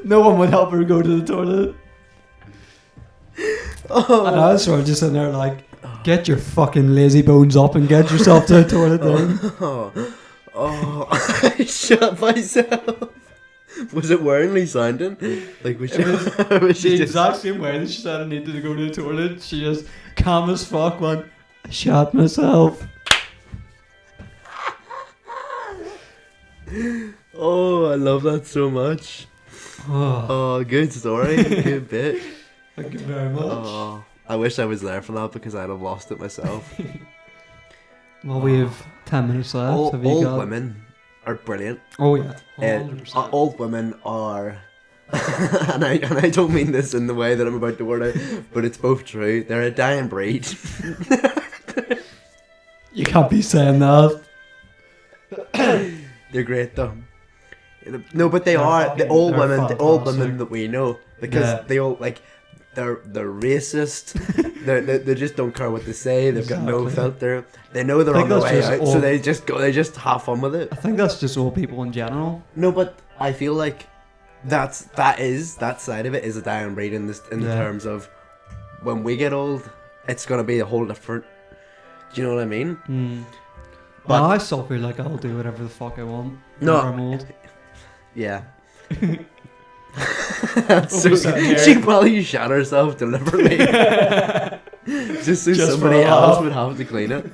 No one would help her go to the toilet. And I was sort of just in there like, get your fucking lazy bones up and get yourself to the toilet then. Oh, I shot myself. Was it weirdly sounding? Like, was she The just... exact same way that she said I needed to go to the toilet, she just calm as fuck went, I shot myself. Oh, I love that so much. Oh, Oh, good story. Good bit. thank you very much. Oh, I wish I was there for that because I'd have lost it myself. Well, we have 10 minutes left. Old, Have you old got... women are brilliant. Oh, yeah. And 100%. old women are, and I don't mean this in the way that I'm about to word it, but it's both true. They're a dying breed. You can't be saying that. They're great though. No, but they They're are fucking- the old they're women. The old fantastic. women that we know because Yeah. they all like they're racist. they just don't care what they say. They've got no Exactly. filter. They know they're I on think their that's way just out, so old- they just go. They just have fun with it. I think that's just old people in general. No, but I feel like that side of it is a dying breed in Yeah. terms of when we get old, it's gonna be a whole different. Do you know what I mean? But But- I still feel like I'll do whatever the fuck I want. No. whenever I'm old. Yeah. We'll be sitting here. She probably shot herself deliberately, just so Just somebody for a else laugh. would have to clean it.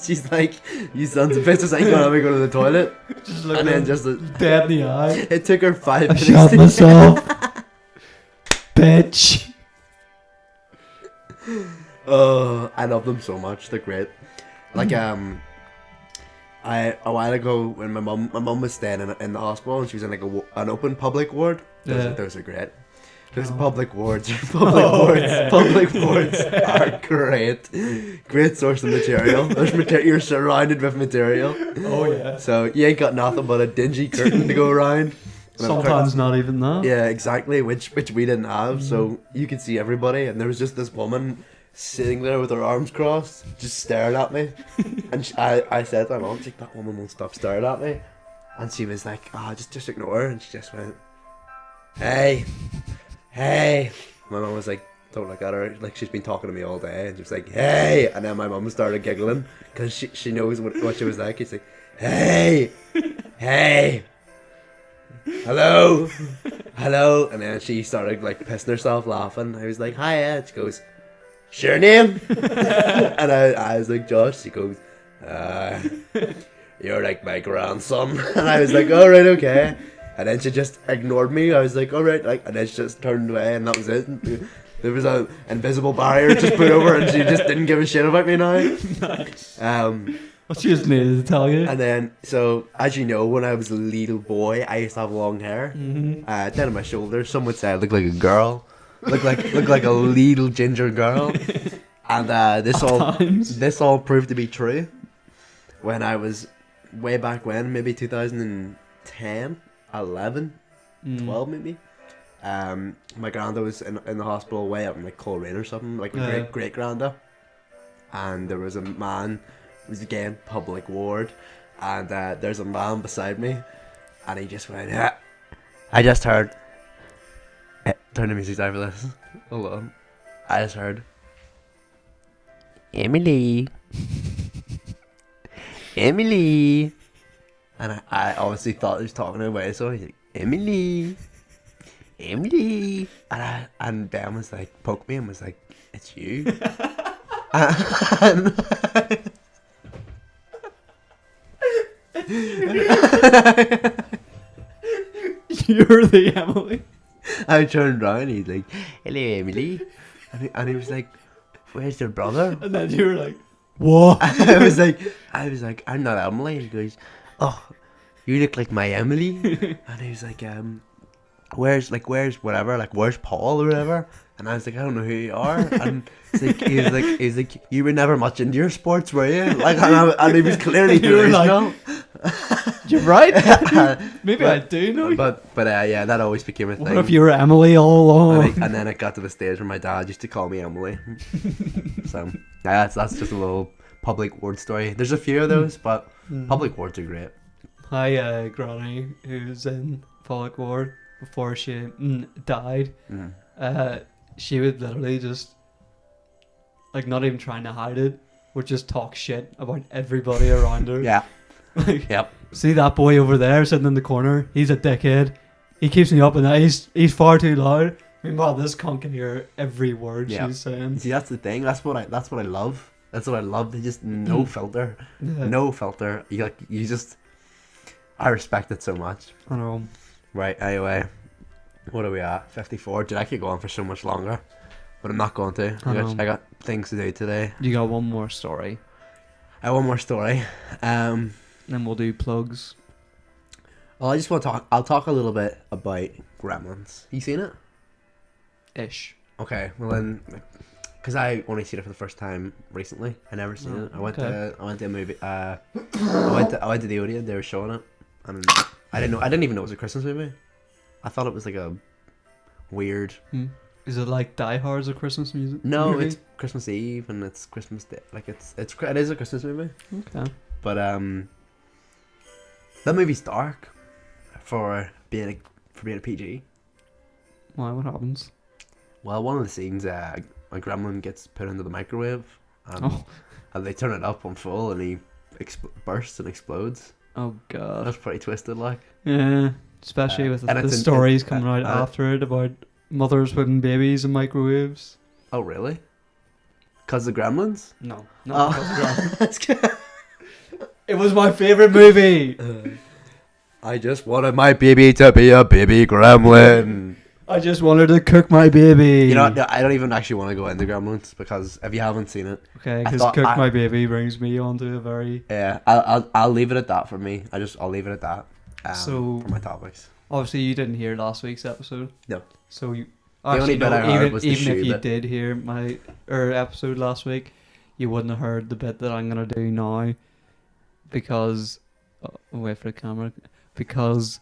She's like, "You sons of bitches ain't gonna let me go to the toilet," Just and looking then just dead in the eye. it took her 5 I minutes. shot to- myself. Bitch. Oh, I love them so much. They're great. Like I a while ago when my mum was staying in the hospital and she was in like an open public ward. Yeah. Those are great. Those Oh. public wards, Oh, yeah. public wards are great. Great source of material. There's you're surrounded with material, Oh yeah. so you ain't got nothing but a dingy curtain to go around. And a Sometimes not even that. yeah, exactly. Which we didn't have, so you could see everybody, and there was just this woman sitting there with her arms crossed, just staring at me. And I said to my mom, like, that woman won't stop staring at me, and she was like, "Oh, just ignore her," and she just went, "Hey, hey." My mom was like, "Don't look at her. Like she's been talking to me all day," and she was like, "Hey," and then my mom started giggling because she knows what she was like. She's like, "Hey, hey." Hello, hello, and then she started like pissing herself laughing. I was like, "Hiya," she goes, "What's your name?" And I was like, "Josh." She goes, "You're like my grandson," and I was like, "All right, okay." And then she just ignored me. I was like, "All right," like, and then she just turned away, and that was it. There was a invisible barrier just put over, and she just didn't give a shit about me now. Nice. What she just needed to tell you. And then, so as you know, when I was a little boy, I used to have long hair down on my shoulders. Some would say I look like a girl, look like a little ginger girl. And this all proved to be true. When I was way back when, maybe 2010, 11, 12 maybe. My granda was in the hospital way up in like Coleraine or something, like my great granda. And there was a man. It was again public ward, and there's a man beside me, and he just went, "Yeah, I just heard." Turn the music down for this. Hold on. I just heard, "Emily, Emily," and I obviously thought he was talking away, so he's like, "Emily, Emily," and Ben was like, poked me and was like, "It's you." And You're the Emily. I turned around, he's like, "Hello, Emily," and he was like, "Where's your brother?" And then you were like, what? I was like, "I'm not Emily." He goes, "Oh, you look like my Emily," and he was like, where's whatever, like where's Paul or whatever?" And I was like, "I don't know who you are." And he's like, "You were never much into your sports, were you?" Like, and he was clearly You were like, delusional. You're right. Maybe I do know. But yeah, that always became a thing. What if you were Emily all along? And then it got to the stage where my dad used to call me Emily. So yeah, that's just a little public ward story. There's a few of those, but public wards are great. Hi, Granny, who's in public ward before she died. She would literally just, like, not even trying to hide it, would just talk shit about everybody around her. Yeah. Like, Yep. see that boy over there sitting in the corner? He's a dickhead. He keeps me up at night. He's far too loud. Meanwhile, this cunt can hear every word Yeah. she's saying. See, that's the thing. That's what I love. That's what I love. They just no filter, Yeah. no filter. You just, I respect it so much. I know. Right, anyway. What are we at? 54. Dude, I could go on for so much longer. But I'm not going to. I got things to do today. You got one more story. I have one more story. Then we'll do plugs. Well, I just want to talk. I'll talk a little bit about Gremlins. You seen it? Ish. Okay, well then, because I only seen it for the first time recently. I never seen it. I went to a movie. I went to the Odeon. They were showing it, and I didn't even know it was a Christmas movie. I thought it was like a weird. Is it like Die Hard's a Christmas music? No, movie? it's Christmas Eve and it's Christmas Day. Like it is a Christmas movie. Okay. But that movie's dark for being a PG. Why? What happens? Well, one of the scenes, a gremlin gets put into the microwave, and they turn it up on full, and he bursts and explodes. Oh god. That's pretty twisted, like. Yeah, especially with the stories coming out after it about mothers putting babies in microwaves. Oh really? Cause of Gremlins? No, not because of Gremlins. It was my favorite movie. I just wanted my baby to be a baby gremlin. I just wanted to cook my baby. You know, I don't even actually want to go into Gremlins because if you haven't seen it, okay, because cook my baby brings me onto a very I'll leave it at that for me. I'll leave it at that. So for my topics, obviously you didn't hear last week's episode. No. So you only bit I heard was the shoe even if you bit. did hear my episode last week, you wouldn't have heard the bit that I'm gonna do now, because wait for the camera, because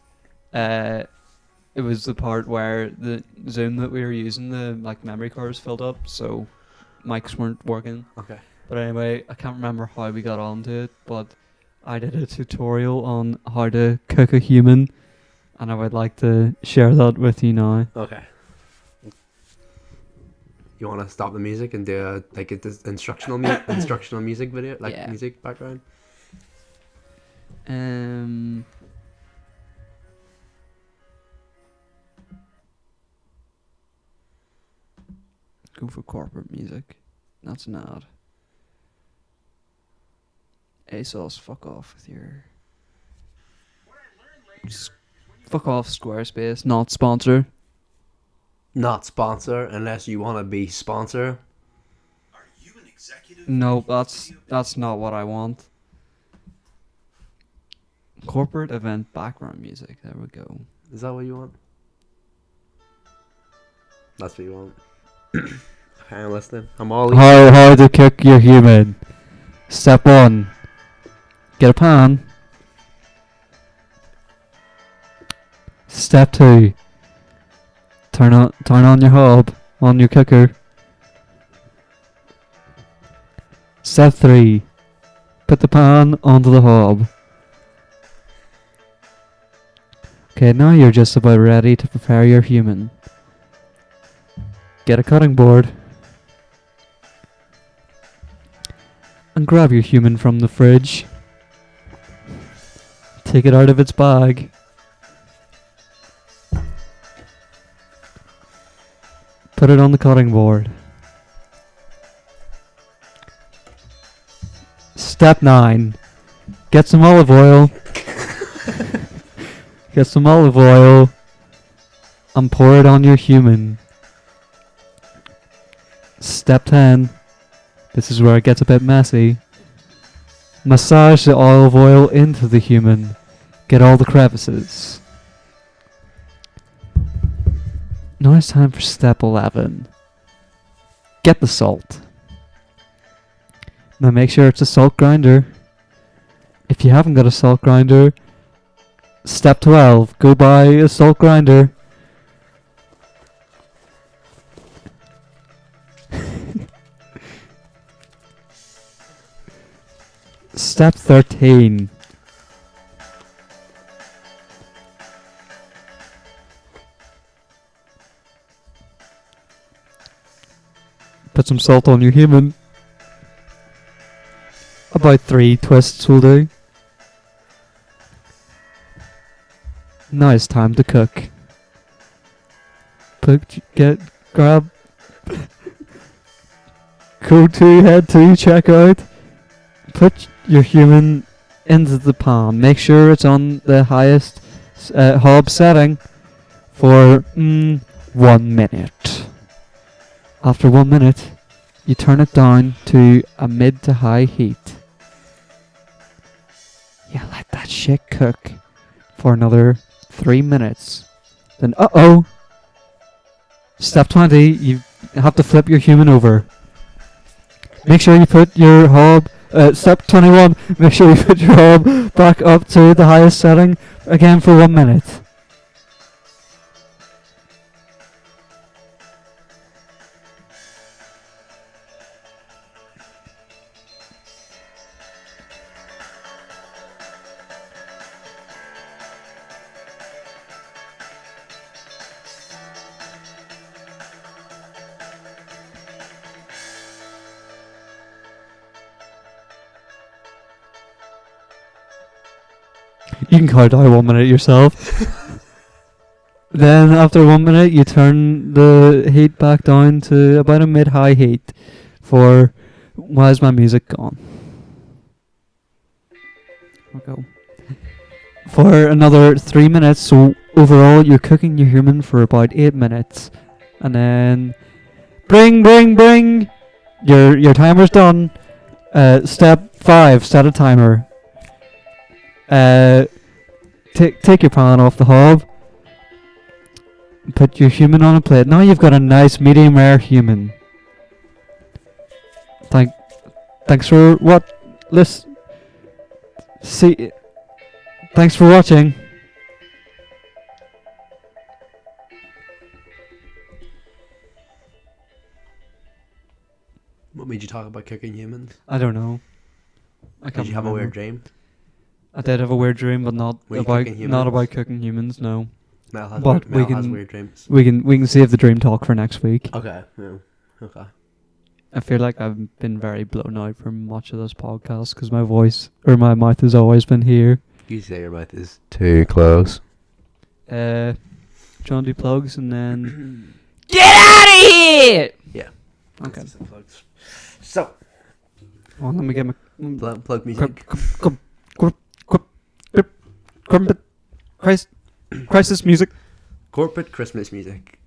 it was the part where the Zoom that we were using, the memory card was filled up, so mics weren't working. Okay. But anyway, I can't remember how we got onto it, but I did a tutorial on how to cook a human, and I would like to share that with you now. Okay. You want to stop the music and do this instructional music video, music background? Go for corporate music. That's an ad. ASOS, fuck off with your... Fuck off, Squarespace. Not sponsor. Not sponsor unless you want to be sponsor. Are you an executive? No, that's not what I want. Corporate event background music. There we go. Is that what you want? That's what you want. Okay, I'm listening. I'm all How to cook your human. Step 1. Get a pan. Step 2. Turn on your hob on your cooker. Step 3. Put the pan onto the hob. Okay, now you're just about ready to prepare your human. Get a cutting board. And grab your human from the fridge. Take it out of its bag. Put it on the cutting board. Step 9. Get some olive oil. Get some olive oil and pour it on your human. Step 10. This is where it gets a bit messy. Massage the olive oil into the human. Get all the crevices. Now it's time for step 11. Get the salt. Now make sure it's a salt grinder. If you haven't got a salt grinder, step 12. Go buy a salt grinder. Step 13. Put some salt on your human. About 3 twists will do. Now it's time to cook. Grab. Head to checkout. Put your human into the pan. Make sure it's on the highest hob setting for 1 minute. After 1 minute, you turn it down to a mid to high heat. You let that shit cook for another 3 minutes. Then, step 20, you have to flip your human over. Make sure you put your hob, step 21, make sure you put your hob back up to the highest setting again for 1 minute. You can count down 1 minute yourself. Then after 1 minute, you turn the heat back down to about a mid-high heat for... Why is my music gone? There we go. For another 3 minutes, so overall you're cooking your human for about 8 minutes. And then... Bring! Your timer's done. Step 5, set a timer. Take your pan off the hob. Put your human on a plate. Now you've got a nice medium rare human. Thanks for Thanks for watching. What made you talk about cooking humans? I don't know. Did you have a weird dream? I did have a weird dream, but not Were you about cooking humans? not about cooking humans. No. Mel has, But Mel we has can- weird dreams. We can save the dream talk for next week. Okay. Yeah. Okay. I feel like I've been very blown out for much of this podcast because my voice or my mouth has always been here. You say your mouth is too close. Do you want to do plugs and then get out of here? Yeah. Okay. So, Well, let me get my plug music. crisis music. Corporate Christmas music.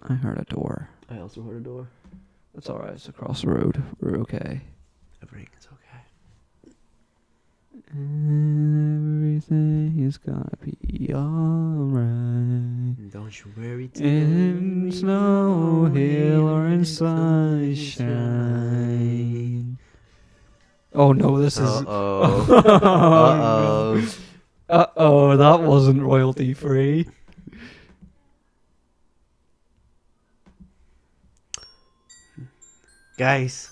I heard a door. I also heard a door. That's alright. It's across the road. We're okay. Everything is okay. Everything is gonna be alright. Don't you worry. In snow, hail, or in sunshine. Oh no, this is. Uh-oh. Uh-oh. That wasn't royalty free. Guys,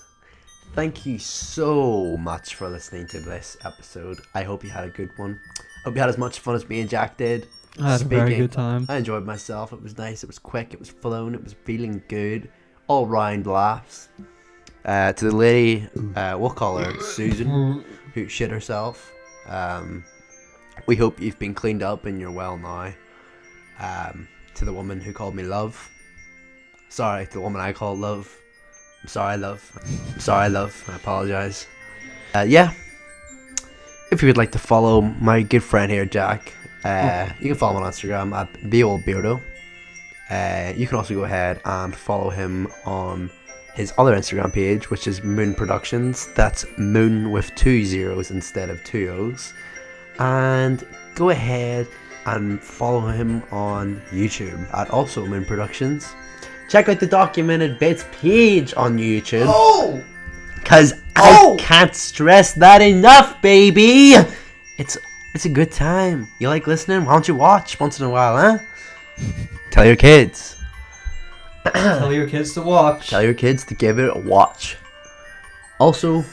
thank you so much for listening to this episode. I hope you had a good one. Hope you had as much fun as me and Jack did. I had a very Speaking- good time. I enjoyed myself. It was nice. It was quick. It was flowing. It was feeling good. All round laughs. To the lady, we'll call her Susan, who shit herself. We hope you've been cleaned up and you're well now. To the woman who called me love. Sorry, to the woman I called love. I'm sorry, love. I'm sorry, love. I apologize. Yeah. If you would like to follow my good friend here, Jack, you can follow him on Instagram at TheOldBeardo. You can also go ahead and follow him on his other Instagram page, which is Moon Productions. That's Moon with 2 zeros instead of 2 O's. And go ahead and follow him on YouTube at also Moon Productions. Check out the Documented Bits page on YouTube. Oh! Cause I can't stress that enough, baby. It's a good time. You like listening? Why don't you watch once in a while, huh? Tell your kids. Tell your kids to watch. Tell your kids to give it a watch. Also,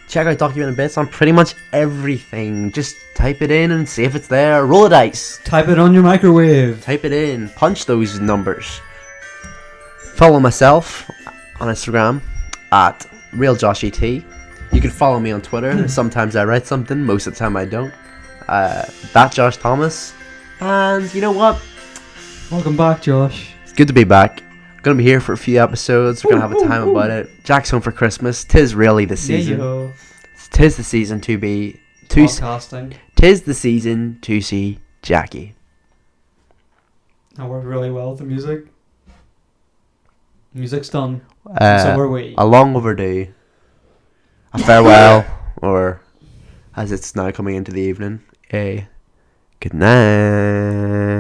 check out Documented Bits on pretty much everything. Just type it in and see if it's there. Roll a dice. Type it on your microwave. Type it in. Punch those numbers. Follow myself on Instagram at RealJoshET. You can follow me on Twitter. Sometimes I write something, most of the time I don't. That Josh Thomas. And you know what? Welcome back, Josh. It's good to be back. I'm gonna be here for a few episodes. We're gonna have a time about it. Jack's home for Christmas. Tis really the season. Yeah, Tis the season to be podcasting. 'Tis the season to see Jackie. That worked really well with the music. Music's done. And so are we. A long overdue. A farewell, or as it's now coming into the evening, a good night.